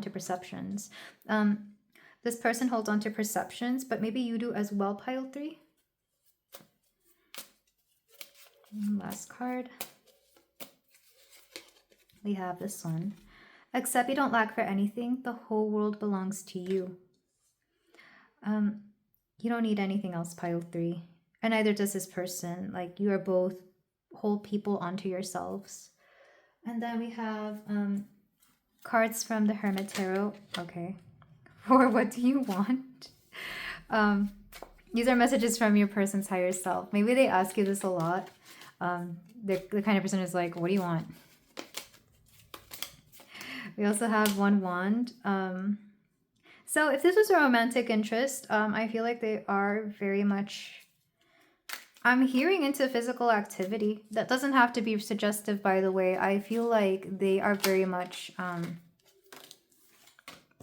Speaker 1: to perceptions. This person holds on to perceptions, but maybe you do as well, pile 3. Last card. We have this one. Accept you don't lack for anything. The whole world belongs to you. You don't need anything else, pile 3. And neither does this person. Like, you are both whole people onto yourselves. And then we have cards from the Hermit Tarot. Okay. For what do you want? These are messages from your person's higher self. Maybe they ask you this a lot. The kind of person who's like, what do you want? We also have one wand. So if this was a romantic interest, I feel like they are very much, I'm hearing into physical activity. That doesn't have to be suggestive, by the way. I feel like they are very much,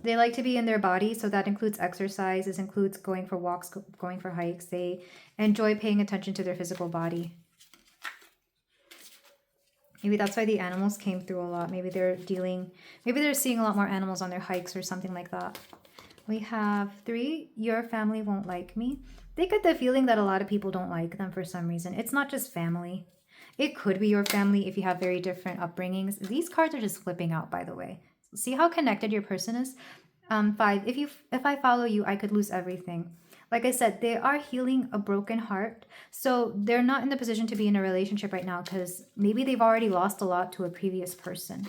Speaker 1: they like to be in their body. So that includes exercise. This includes going for walks, going for hikes. They enjoy paying attention to their physical body. Maybe that's why the animals came through a lot. Maybe they're seeing a lot more animals on their hikes or something like that. We have 3, your family won't like me. They get the feeling that a lot of people don't like them for some reason. It's not just family. It could be your family if you have very different upbringings. These cards are just flipping out, by the way. See how connected your person is? 5, if I follow you, I could lose everything. Like I said, they are healing a broken heart. So they're not in the position to be in a relationship right now because maybe they've already lost a lot to a previous person.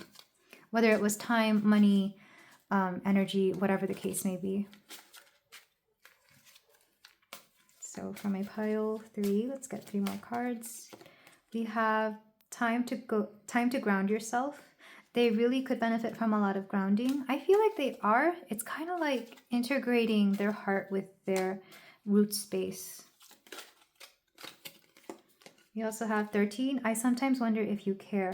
Speaker 1: Whether it was time, money, energy, whatever the case may be. So for my pile 3, let's get 3 more cards. We have time to ground yourself. They really could benefit from a lot of grounding. I feel like they are. It's kind of like integrating their heart with their root space. We also have 13. I sometimes wonder if you care.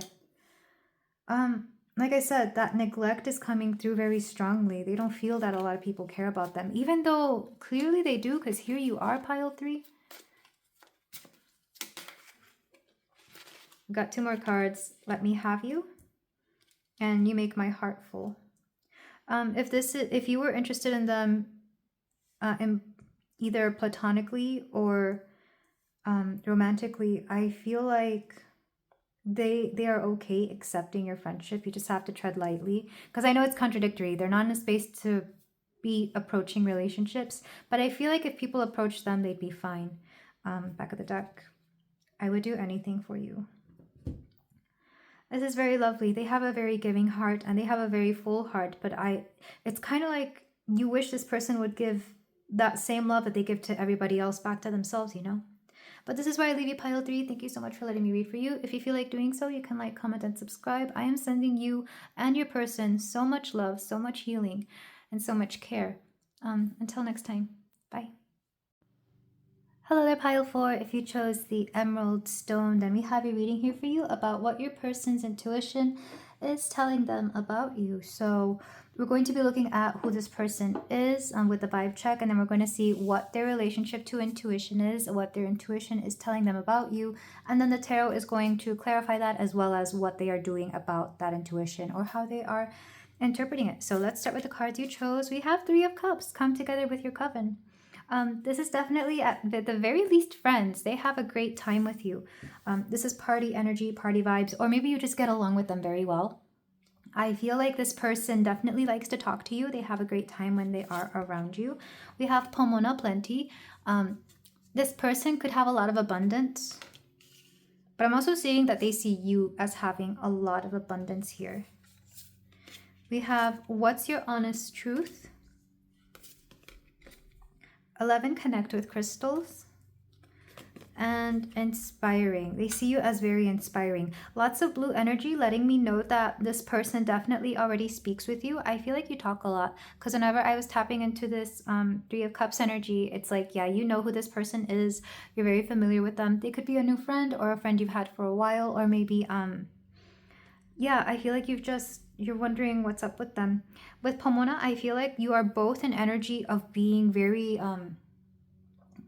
Speaker 1: Like I said, that neglect is coming through very strongly. They don't feel that a lot of people care about them, even though clearly they do, because here you are, pile 3. We've got 2 more cards. Let me have you. And you make my heart full. If you were interested in them, in either platonically or romantically, I feel like they are okay accepting your friendship. You just have to tread lightly, because I know it's contradictory. They're not in a space to be approaching relationships, but I feel like if people approach them, they'd be fine. Back of the deck. I would do anything for you. This is very lovely. They have a very giving heart and they have a very full heart, but it's kind of like you wish this person would give that same love that they give to everybody else back to themselves, you know? But this is where I leave you, pile 3. Thank you so much for letting me read for you. If you feel like doing so, you can like, comment, and subscribe. I am sending you and your person so much love, so much healing, and so much care. Until next time, bye. Hello there, pile 4. If you chose the emerald stone, then we have a reading here for you about what your person's intuition is telling them about you. So we're going to be looking at who this person is with the vibe check, and then we're going to see what their relationship to intuition is, what their intuition is telling them about you, and then the tarot is going to clarify that, as well as what they are doing about that intuition, or how they are interpreting it. So let's start with the cards you chose. We have Three of Cups. Come together with your coven. This is definitely, at the very least, friends. They have a great time with you. This is party energy, party vibes, or maybe you just get along with them very well. I feel like this person definitely likes to talk to you. They have a great time when they are around you. We have Pomona, plenty. This person could have a lot of abundance, but I'm also seeing that they see you as having a lot of abundance here. We have what's your honest truth? 11, connect with crystals. And inspiring. They see you as very inspiring. Lots of blue energy letting me know that this person definitely already speaks with you. I feel like you talk a lot, because whenever I was tapping into this Three of Cups energy, it's like, yeah, you know who this person is. You're very familiar with them. They could be a new friend or a friend you've had for a while, or maybe yeah, I feel like you're wondering what's up with them. With Pomona, I feel like you are both an energy of being very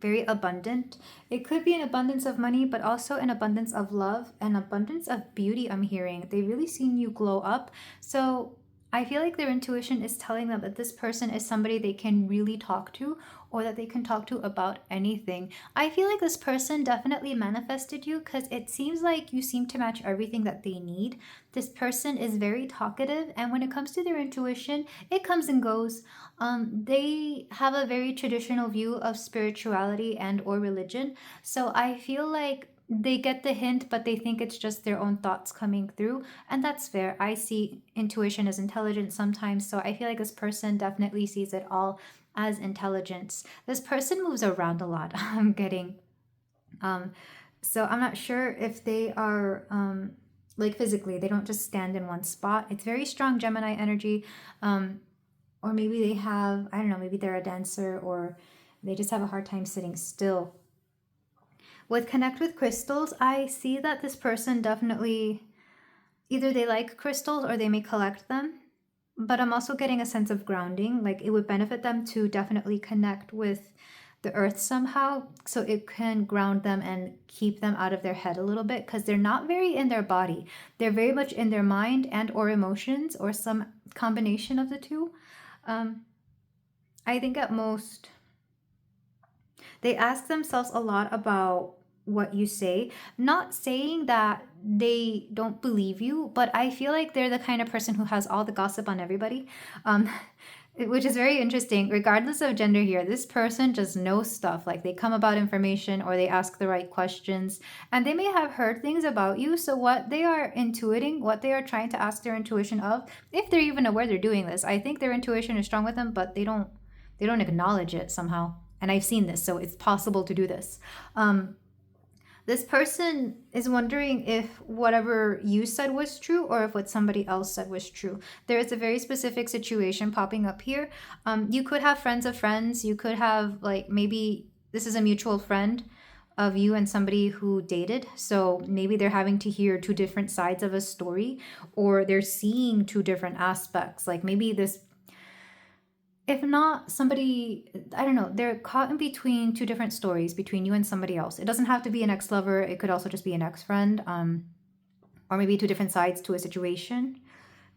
Speaker 1: very abundant. It could be an abundance of money, but also an abundance of love, an abundance of beauty. I'm hearing they really seen you glow up. So I feel like their intuition is telling them that this person is somebody they can really talk to, or that they can talk to about anything. I feel like this person definitely manifested you, because it seems like you seem to match everything that they need. This person is very talkative, and when it comes to their intuition, it comes and goes. They have a very traditional view of spirituality and or religion. So I feel like they get the hint, but they think it's just their own thoughts coming through. And that's fair. I see intuition as intelligence sometimes. So I feel like this person definitely sees it all as intelligence. This person moves around a lot. I'm getting. So I'm not sure if they are like physically, they don't just stand in one spot. It's very strong Gemini energy. Or maybe they have, I don't know, maybe they're a dancer, or they just have a hard time sitting still. With connect with crystals, I see that this person definitely, either they like crystals or they may collect them, but I'm also getting a sense of grounding. Like it would benefit them to definitely connect with the earth somehow, so it can ground them and keep them out of their head a little bit, because they're not very in their body. They're very much in their mind and or emotions, or some combination of the two. I think at most they ask themselves a lot about what you say. Not saying that they don't believe you, but I feel like they're the kind of person who has all the gossip on everybody, which is very interesting. Regardless of gender here, this person just knows stuff. Like they come about information, or they ask the right questions, and they may have heard things about you. So what they are intuiting, what they are trying to ask their intuition of, if they're even aware they're doing this, I think their intuition is strong with them, but they don't acknowledge it somehow. And I've seen this, so it's possible to do this. This person is wondering if whatever you said was true, or if what somebody else said was true. There is a very specific situation popping up here. You could have friends of friends. You could have, like, maybe this is a mutual friend of you and somebody who dated. So maybe they're having to hear two different sides of a story, or they're seeing two different aspects. Like maybe this, if not somebody, I don't know, they're caught in between two different stories between you and somebody else. It doesn't have to be an ex-lover. It could also just be an ex-friend, or maybe two different sides to a situation.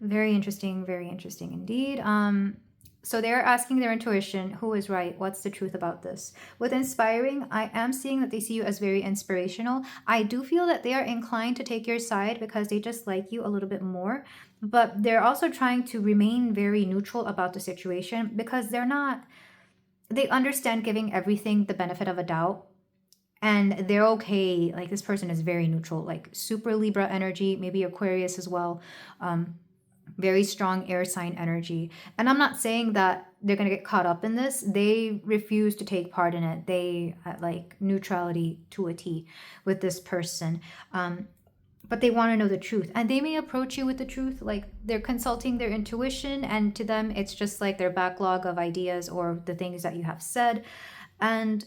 Speaker 1: Very interesting indeed. So they're asking their intuition, who is right? What's the truth about this? With inspiring, I am seeing that they see you as very inspirational. I do feel that they are inclined to take your side because they just like you a little bit more, but they're also trying to remain very neutral about the situation, because they understand giving everything the benefit of a doubt. And they're okay. Like this person is very neutral, like super Libra energy, maybe Aquarius as well. Very strong air sign energy. And I'm not saying that they're going to get caught up in this. They refuse to take part in it. They like neutrality to a T with this person. But they want to know the truth. And they may approach you with the truth. Like they're consulting their intuition. And to them, it's just like their backlog of ideas or the things that you have said. And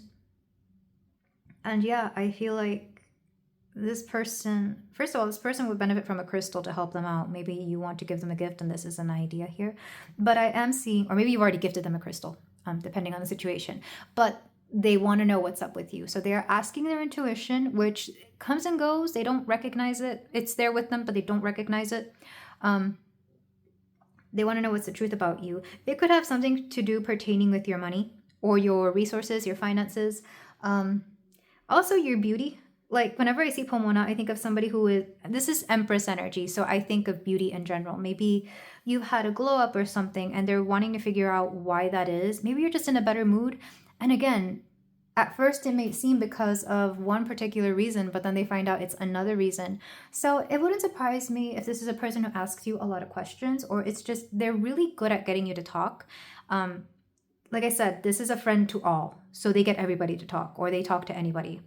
Speaker 1: yeah, I feel like this person, first of all, this person would benefit from a crystal to help them out. Maybe you want to give them a gift, and this is an idea here. But I am seeing, or maybe you've already gifted them a crystal, depending on the situation. But they want to know what's up with you. So they're asking their intuition, which comes and goes. They don't recognize it. It's there with them, but they don't recognize it. They want to know what's the truth about you. It could have something to do pertaining with your money or your resources, your finances. Also your beauty. Like whenever I see Pomona, I think of somebody who is, this is Empress energy. So I think of beauty in general. Maybe you've had a glow up or something and they're wanting to figure out why that is. Maybe you're just in a better mood. And again, at first it may seem because of one particular reason, but then they find out it's another reason. So it wouldn't surprise me if this is a person who asks you a lot of questions, or it's just they're really good at getting you to talk. Like I said, this is a friend to all. So they get everybody to talk, or they talk to anybody.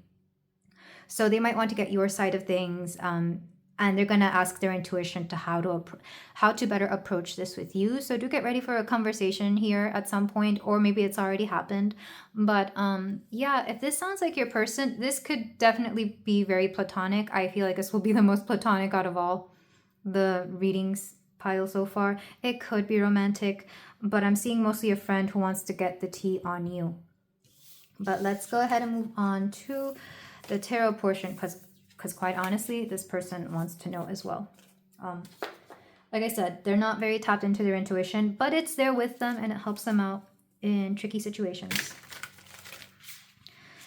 Speaker 1: So they might want to get your side of things, and they're going to ask their intuition to how to better approach this with you. So do get ready for a conversation here at some point, or maybe it's already happened. But yeah, if this sounds like your person, this could definitely be very platonic. I feel like this will be the most platonic out of all the readings pile so far. It could be romantic, but I'm seeing mostly a friend who wants to get the tea on you. But let's go ahead and move on to the tarot portion, because quite honestly, this person wants to know as well. Like I said, they're not very tapped into their intuition, but it's there with them and it helps them out in tricky situations.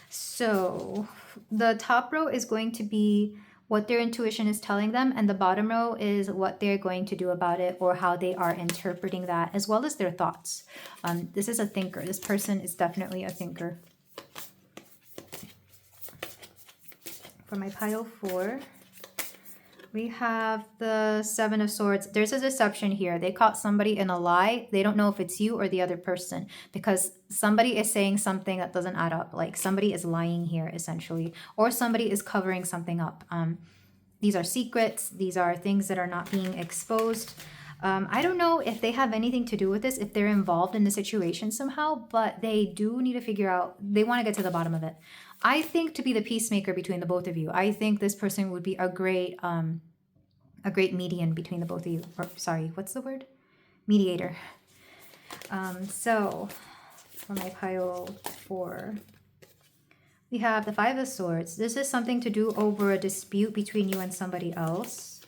Speaker 1: So the top row is going to be what their intuition is telling them, and the bottom row is what they're going to do about it, or how they are interpreting that, as well as their thoughts. This is a thinker. This person is definitely a thinker. For my pile 4, we have the 7 of Swords. There's a deception here. They caught somebody in a lie. They don't know if it's you or the other person, because somebody is saying something that doesn't add up. Like somebody is lying here essentially, or somebody is covering something up. These are secrets. These are things that are not being exposed. I don't know if they have anything to do with this, if they're involved in the situation somehow, but they do need to figure out, they want to get to the bottom of it. I think to be the peacemaker between the both of you. I think this person would be a great median between the both of you. Or sorry, what's the word? Mediator. So for my pile 4, we have the 5 of Swords. This is something to do over a dispute between you and somebody else.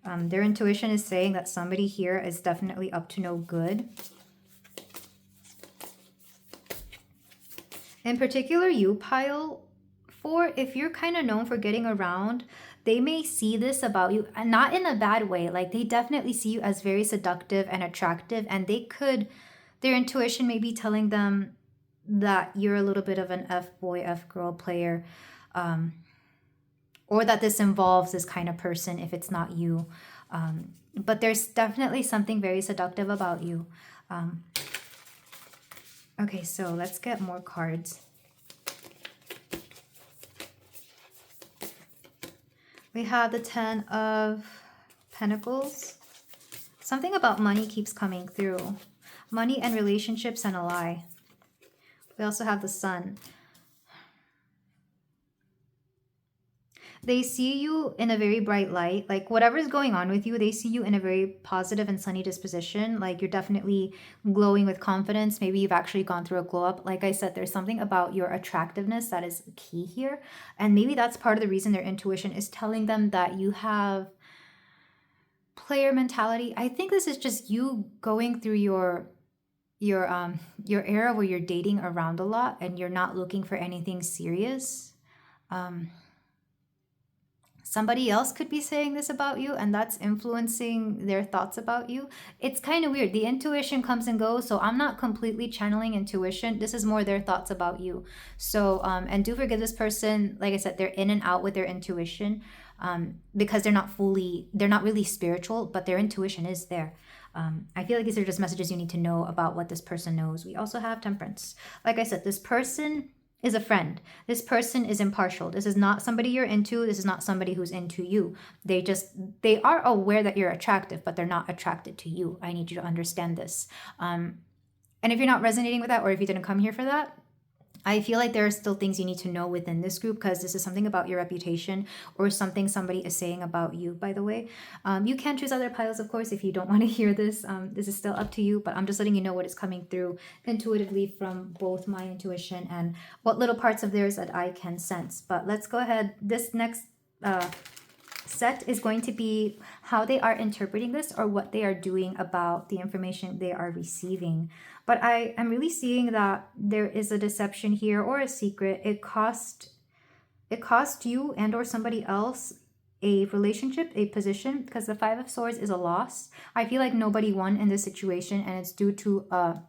Speaker 1: Their intuition is saying that somebody here is definitely up to no good. In particular, you, pile 4, if you're kind of known for getting around, they may see this about you, and not in a bad way. Like they definitely see you as very seductive and attractive, and their intuition may be telling them that you're a little bit of an F-boy, F-girl player, or that this involves this kind of person if it's not you. But there's definitely something very seductive about you. Okay, so let's get more cards. We have the 10 of Pentacles. Something about money keeps coming through. Money and relationships and a lie. We also have the Sun. They see you in a very bright light. Like whatever's going on with you, they see you in a very positive and sunny disposition. Like you're definitely glowing with confidence. Maybe you've actually gone through a glow up. Like I said, there's something about your attractiveness that is key here. And maybe that's part of the reason their intuition is telling them that you have player mentality. I think this is just you going through your era where you're dating around a lot and you're not looking for anything serious. Somebody else could be saying this about you, and that's influencing their thoughts about you. It's kind of weird. The intuition comes and goes, so I'm not completely channeling intuition. This is more their thoughts about you. So, and do forgive this person. Like I said, they're in and out with their intuition, because they're not really spiritual, but their intuition is there. I feel like these are just messages you need to know about what this person knows. We also have Temperance. Like I said, this person is a friend. This person is impartial. This is not somebody you're into. This is not somebody who's into you. They are aware that you're attractive, but they're not attracted to you. I need you to understand this. And if you're not resonating with that, or if you didn't come here for that, I feel like there are still things you need to know within this group, because this is something about your reputation or something somebody is saying about you, by the way. You can choose other piles, of course, if you don't want to hear this. This is still up to you, but I'm just letting you know what is coming through intuitively from both my intuition and what little parts of theirs that I can sense. But let's go ahead. This next set is going to be how they are interpreting this or what they are doing about the information they are receiving. But I am really seeing that there is a deception here or a secret. It cost you and or somebody else a relationship, a position, because the Five of Swords is a loss. I feel like nobody won in this situation, and it's due to a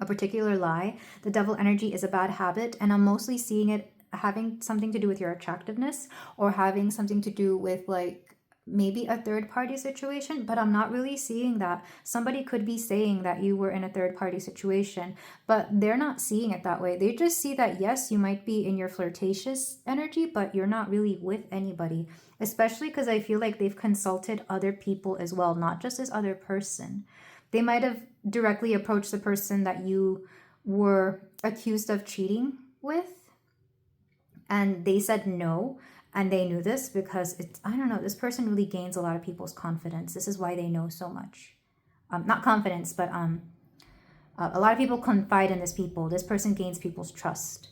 Speaker 1: particular lie. The Devil energy is a bad habit, and I'm mostly seeing it having something to do with your attractiveness or having something to do with like maybe a third party situation, but I'm not really seeing that. Somebody could be saying that you were in a third party situation, but they're not seeing it that way. They just see that yes, you might be in your flirtatious energy, but you're not really with anybody, especially because I feel like they've consulted other people as well, not just this other person. They might have directly approached the person that you were accused of cheating with, and they said no. And they knew this because it's, I don't know, this person really gains a lot of people's confidence. This is why they know so much. Not confidence, but a lot of people confide in this people. This person gains people's trust.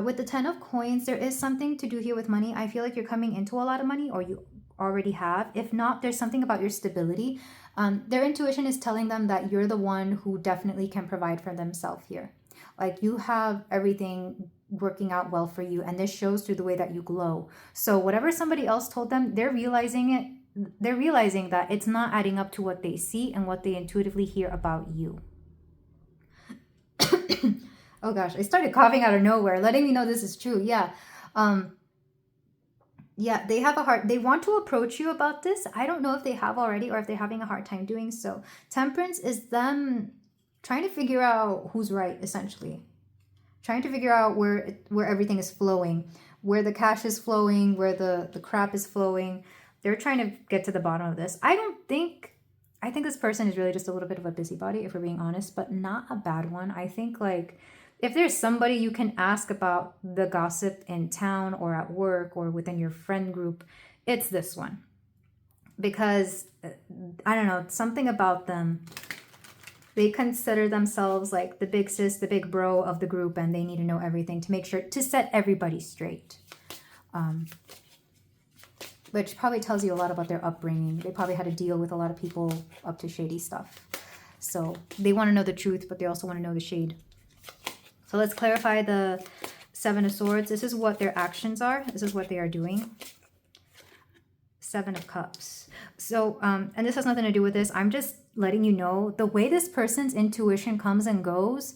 Speaker 1: With the Ten of Coins, there is something to do here with money. I feel like you're coming into a lot of money, or you already have. If not, there's something about your stability. Their intuition is telling them that you're the one who definitely can provide for themselves here. Like you have everything working out well for you, and this shows through the way that you glow. So whatever somebody else told them, they're realizing that it's not adding up to what they see and what they intuitively hear about you. Oh gosh, I started coughing out of nowhere, letting me know this is true. Yeah. Yeah, they have a hard, they want to approach you about this. I don't know if they have already or if they're having a hard time doing so. Temperance is them trying to figure out who's right, essentially. Trying to figure out where everything is flowing, where the cash is flowing, where the crap is flowing. They're trying to get to the bottom of this. I think this person is really just a little bit of a busybody, if we're being honest, but not a bad one. I think like if there's somebody you can ask about the gossip in town or at work or within your friend group, it's this one. Because I don't know, something about them. They consider themselves like the big sis, the big bro of the group, and they need to know everything to make sure to set everybody straight. Which probably tells you a lot about their upbringing. They probably had to deal with a lot of people up to shady stuff. So they want to know the truth, but they also want to know the shade. So let's clarify the Seven of Swords. This is what their actions are. This is what they are doing. Seven of Cups. So, and this has nothing to do with this. I'm just letting you know the way this person's intuition comes and goes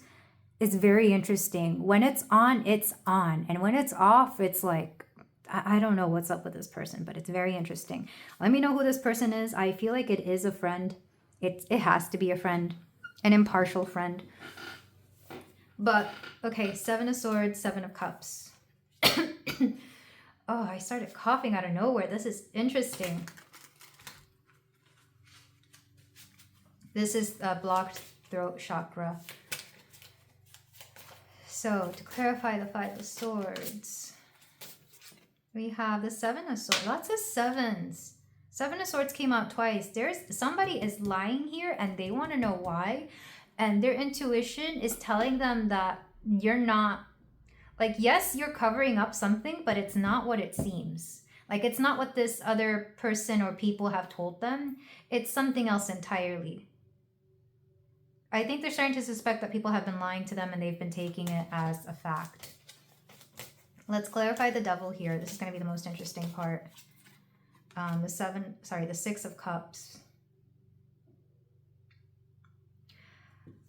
Speaker 1: is very interesting. When it's on, it's on. And when it's off, it's like, I don't know what's up with this person, but it's very interesting. Let me know who this person is. I feel like it is a friend. It has to be a friend, an impartial friend. But, okay, Seven of Swords, Seven of Cups. Oh, I started coughing out of nowhere. This is interesting. This is a blocked throat chakra. So, to clarify the Five of Swords, we have the Seven of Swords. Lots of sevens. Seven of Swords came out twice. Somebody is lying here and they want to know why. And their intuition is telling them that you're not, like, yes, you're covering up something, but it's not what it seems. Like, it's not what this other person or people have told them. It's something else entirely. I think they're starting to suspect that people have been lying to them and they've been taking it as a fact. Let's clarify the Devil here. This is going to be the most interesting part. The Six of Cups.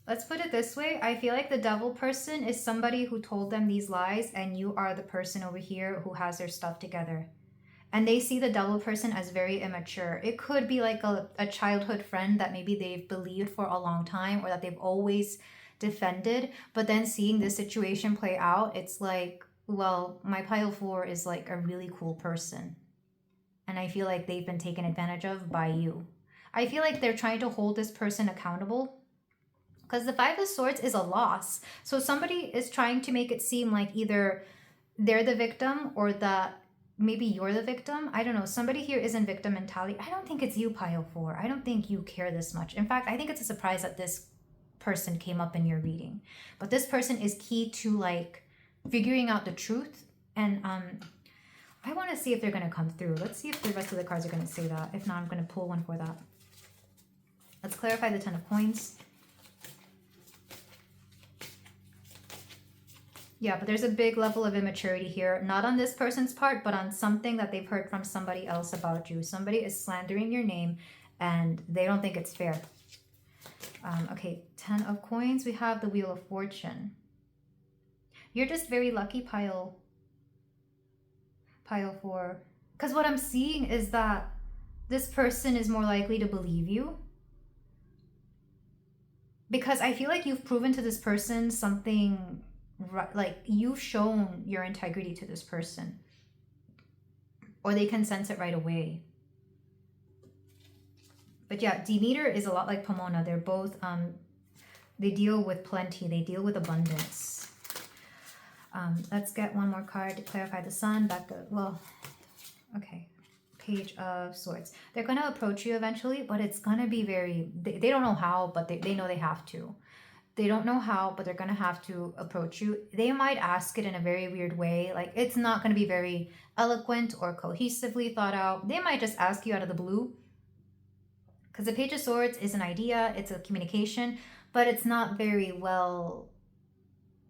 Speaker 1: Let's put it this way. I feel like the Devil person is somebody who told them these lies, and you are the person over here who has their stuff together. And they see the Devil person as very immature. It could be like a childhood friend that maybe they've believed for a long time or that they've always defended. But then seeing this situation play out, it's like, well, my pile 4 is like a really cool person. And I feel like they've been taken advantage of by you. I feel like they're trying to hold this person accountable. Because the Five of Swords is a loss. So somebody is trying to make it seem like either they're the victim or that maybe you're the victim. I don't know. Somebody here is in victim mentality. I don't think it's you, pile 4. I don't think you care this much. In fact, I think it's a surprise that this person came up in your reading. But this person is key to like figuring out the truth. And I want to see if they're going to come through. Let's see if the rest of the cards are going to say that. If not, I'm going to pull one for that. Let's clarify the Ten of Coins. Yeah, but there's a big level of immaturity here. Not on this person's part, but on something that they've heard from somebody else about you. Somebody is slandering your name and they don't think it's fair. Okay, 10 of Coins. We have the Wheel of Fortune. You're just very lucky, pile 4. Because what I'm seeing is that this person is more likely to believe you. Because I feel like you've proven to this person something, like you've shown your integrity to this person. Or they can sense it right away. But yeah, Demeter is a lot like Pomona. They're both, they deal with plenty. They deal with abundance. Let's get one more card to clarify the Sun. Back up. Well, okay. Page of Swords. They're going to approach you eventually, but it's going to be very... They don't know how, but they know they have to. They don't know how, but they're going to have to approach you. They might ask it in a very weird way. Like, it's not going to be very eloquent or cohesively thought out. They might just ask you out of the blue. Because the Page of Swords is an idea. It's a communication, but it's not very well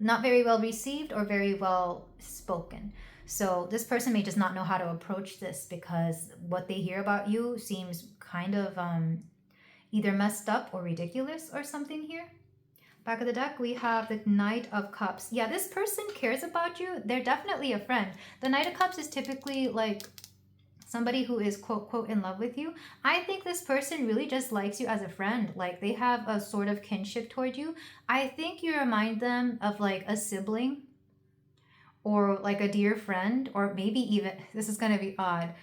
Speaker 1: received or very well spoken. So this person may just not know how to approach this because what they hear about you seems kind of either messed up or ridiculous or something here. Back of the deck, we have the Knight of Cups. Yeah, this person cares about you. They're definitely a friend. The Knight of Cups is typically like somebody who is quote, quote, in love with you. I think this person really just likes you as a friend. Like they have a sort of kinship toward you. I think you remind them of like a sibling or like a dear friend, or maybe even, this is going to be odd,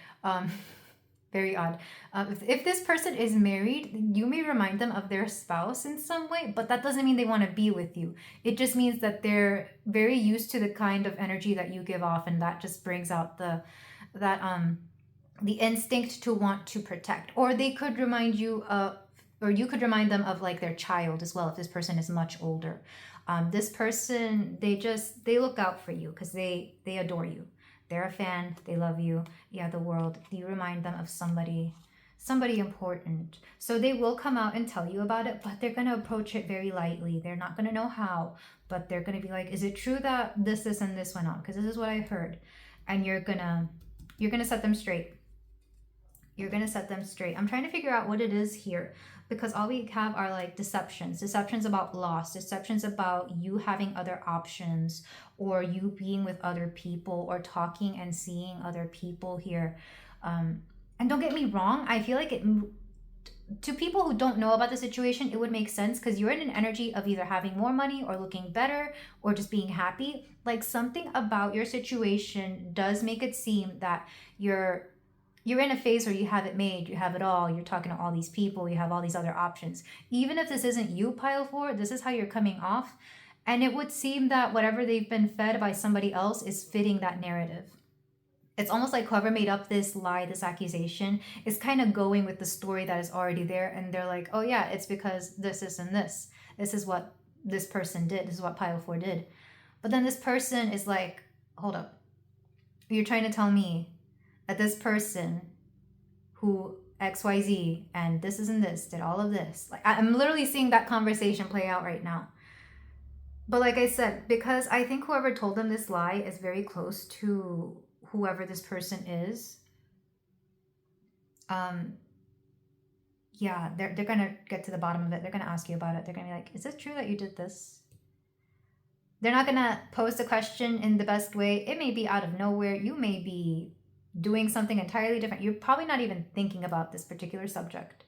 Speaker 1: very odd. If this person is married, you may remind them of their spouse in some way, but that doesn't mean they want to be with you. It just means that they're very used to the kind of energy that you give off, and that just brings out the instinct to want to protect. Or they could remind you of, or you could remind them of like their child as well, if this person is much older. This person, they look out for you because they adore you. They're a fan. They love you. Yeah, the world. You remind them of somebody important. So they will come out and tell you about it, but they're going to approach it very lightly. They're not going to know how, but they're going to be like, is it true that this and this went on? Because this is what I heard. And you're going to set them straight. You're going to set them straight. I'm trying to figure out what it is here, because all we have are like deceptions about loss, deceptions about you having other options, or you being with other people, or talking and seeing other people here. And don't get me wrong, I feel like to people who don't know about the situation, it would make sense because you're in an energy of either having more money or looking better or just being happy. Like something about your situation does make it seem that you're in a phase where you have it made, you have it all, you're talking to all these people, you have all these other options. Even if this isn't you, pile 4, this is how you're coming off. And it would seem that whatever they've been fed by somebody else is fitting that narrative. It's almost like whoever made up this lie, this accusation, is kind of going with the story that is already there. And they're like, oh yeah, it's because this, and this. This is what this person did. This is what pile 4 did. But then this person is like, hold up. You're trying to tell me that this person who XYZ and this and this did all of this. Like I'm literally seeing that conversation play out right now. But like I said, because I think whoever told them this lie is very close to whoever this person is. Yeah, they're gonna get to the bottom of it. They're gonna ask you about it. They're gonna be like, is it true that you did this? They're not gonna pose the question in the best way. It may be out of nowhere. You may be doing something entirely different. You're probably not even thinking about this particular subject.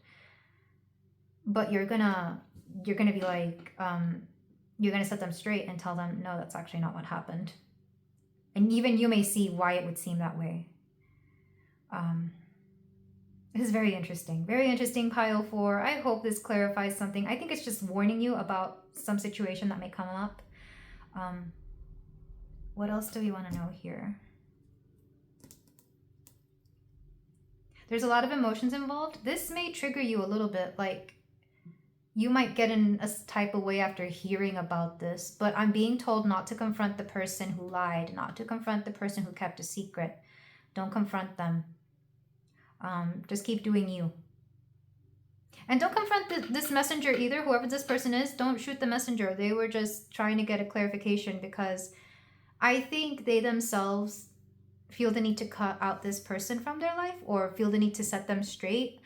Speaker 1: But you're gonna be like, you're gonna set them straight and tell them, no, that's actually not what happened. And even you may see why it would seem that way. This is very interesting. Very interesting, pile 4. I hope this clarifies something. I think it's just warning you about some situation that may come up. What else do we want to know here? There's a lot of emotions involved. This may trigger you a little bit. Like, you might get in a type of way after hearing about this, but I'm being told not to confront the person who lied, not to confront the person who kept a secret. Don't confront them. Just keep doing you. And don't confront this messenger either. Whoever this person is, don't shoot the messenger. They were just trying to get a clarification, because I think they themselves feel the need to cut out this person from their life, or feel the need to set them straight.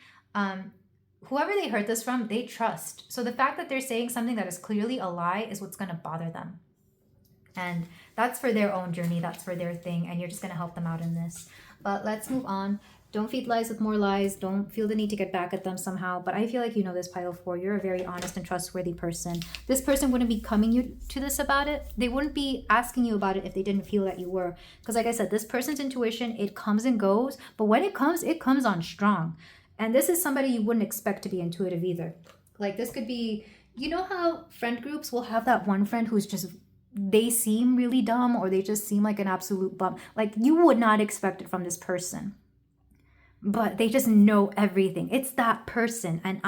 Speaker 1: Whoever they heard this from, they trust. So the fact that they're saying something that is clearly a lie is what's going to bother them. And that's for their own journey. That's for their thing. And you're just going to help them out in this. But let's move on. Don't feed lies with more lies. Don't feel the need to get back at them somehow. But I feel like you know this, pile 4. You're a very honest and trustworthy person. This person wouldn't be coming you to this about it. They wouldn't be asking you about it if they didn't feel that you were. Because like I said, this person's intuition, it comes and goes. But when it comes on strong. And this is somebody you wouldn't expect to be intuitive either. Like this could be, you know how friend groups will have that one friend who's just, they seem really dumb, or they just seem like an absolute bum. Like you would not expect it from this person. But they just know everything. It's that person. And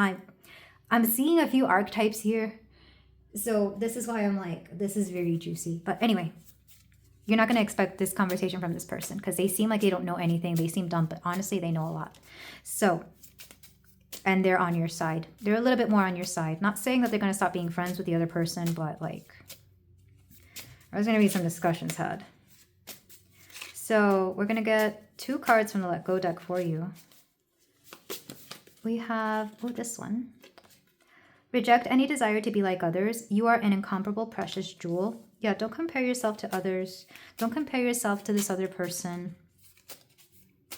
Speaker 1: I'm seeing a few archetypes here. So this is why I'm like, this is very juicy. But anyway, you're not going to expect this conversation from this person, because they seem like they don't know anything. They seem dumb, but honestly, they know a lot. So, and they're on your side. They're a little bit more on your side. Not saying that they're going to stop being friends with the other person, but like, there's going to be some discussions had. So we're going to get 2 cards from the Let Go deck for you. We have, this one. Reject any desire to be like others. You are an incomparable, precious jewel. Yeah, don't compare yourself to others. Don't compare yourself to this other person.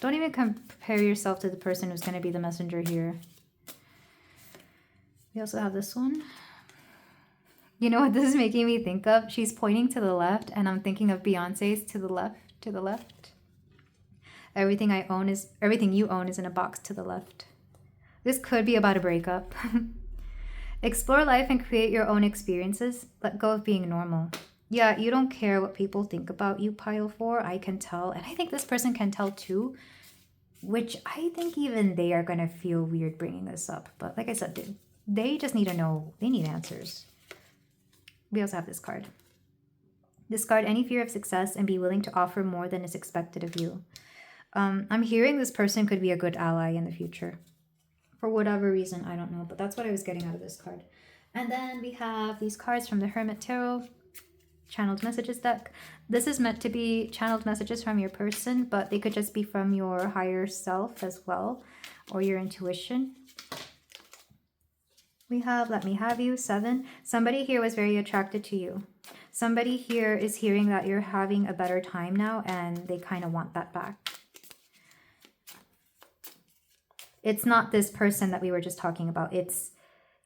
Speaker 1: Don't even compare yourself to the person who's going to be the messenger here. We also have this one. You know what this is making me think of? She's pointing to the left, and I'm thinking of Beyonce's to the left, to the left. Everything you own is in a box to the left. This could be about a breakup. Explore life and create your own experiences. Let go of being normal. Yeah, you don't care what people think about you, pile 4. I can tell. And I think this person can tell too. Which I think even they are going to feel weird bringing this up. But like I said, they just need to know. They need answers. We also have this card. Discard any fear of success and be willing to offer more than is expected of you. I'm hearing this person could be a good ally in the future. For whatever reason, I don't know. But that's what I was getting out of this card. And then we have these cards from the Hermit Tarot. Channeled messages deck. This is meant to be channeled messages from your person, but they could just be from your higher self as well, or your intuition. We have Let Me Have You, 7. Somebody here was very attracted to you. Somebody here is hearing that you're having a better time now, and they kind of want that back. It's not this person that we were just talking about. If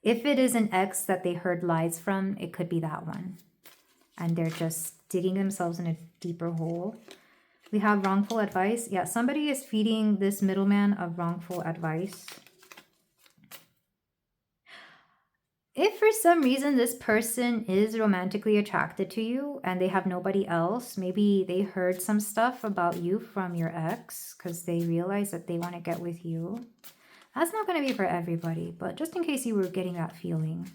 Speaker 1: it is an ex that they heard lies from, it could be that one. And they're just digging themselves in a deeper hole. We have wrongful advice. Yeah, somebody is feeding this middleman of wrongful advice. If for some reason this person is romantically attracted to you and they have nobody else, maybe they heard some stuff about you from your ex because they realize that they want to get with you. That's not going to be for everybody, but just in case you were getting that feeling.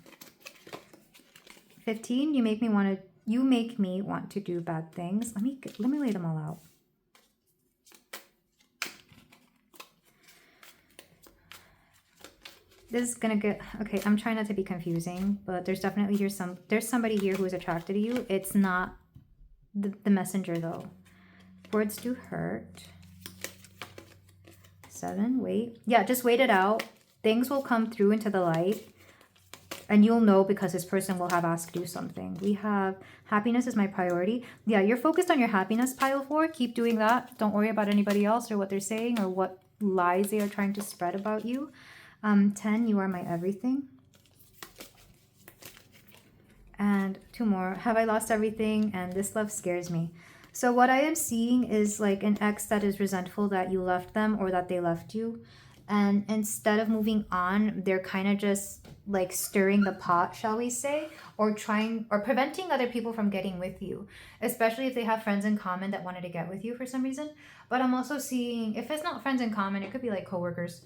Speaker 1: 15, you make me want to do bad things. Let me lay them all out. This is gonna get okay. I'm trying not to be confusing, but there's definitely there's somebody here who is attracted to you. It's not the messenger though. Words do hurt. 7. Wait. Yeah, just wait it out. Things will come through into the light. And you'll know because this person will have asked you something. We have happiness is my priority. Yeah, you're focused on your happiness, pile 4. Keep doing that. Don't worry about anybody else or what they're saying or what lies they are trying to spread about you. 10, you are my everything. And 2 more. Have I lost everything? And this love scares me. So what I am seeing is like an ex that is resentful that you left them or that they left you. And instead of moving on, they're kind of just like stirring the pot, shall we say, or preventing other people from getting with you, especially if they have friends in common that wanted to get with you for some reason. But I'm also seeing, if it's not friends in common, it could be like coworkers.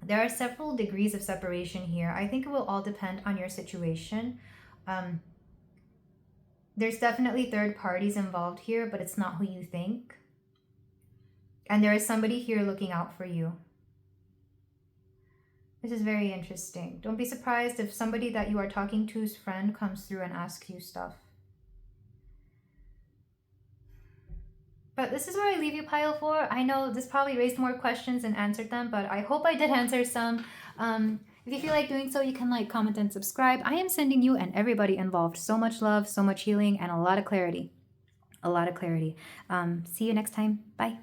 Speaker 1: There are several degrees of separation here. I think it will all depend on your situation. There's definitely third parties involved here, but it's not who you think. And there is somebody here looking out for you. This is very interesting. Don't be surprised if somebody that you are talking to's friend comes through and asks you stuff. But this is where I leave you, pile 4. I know this probably raised more questions than answered them, but I hope I did answer some. If you feel like doing so, you can like, comment, and subscribe. I am sending you and everybody involved so much love, so much healing, and a lot of clarity. A lot of clarity. See you next time. Bye.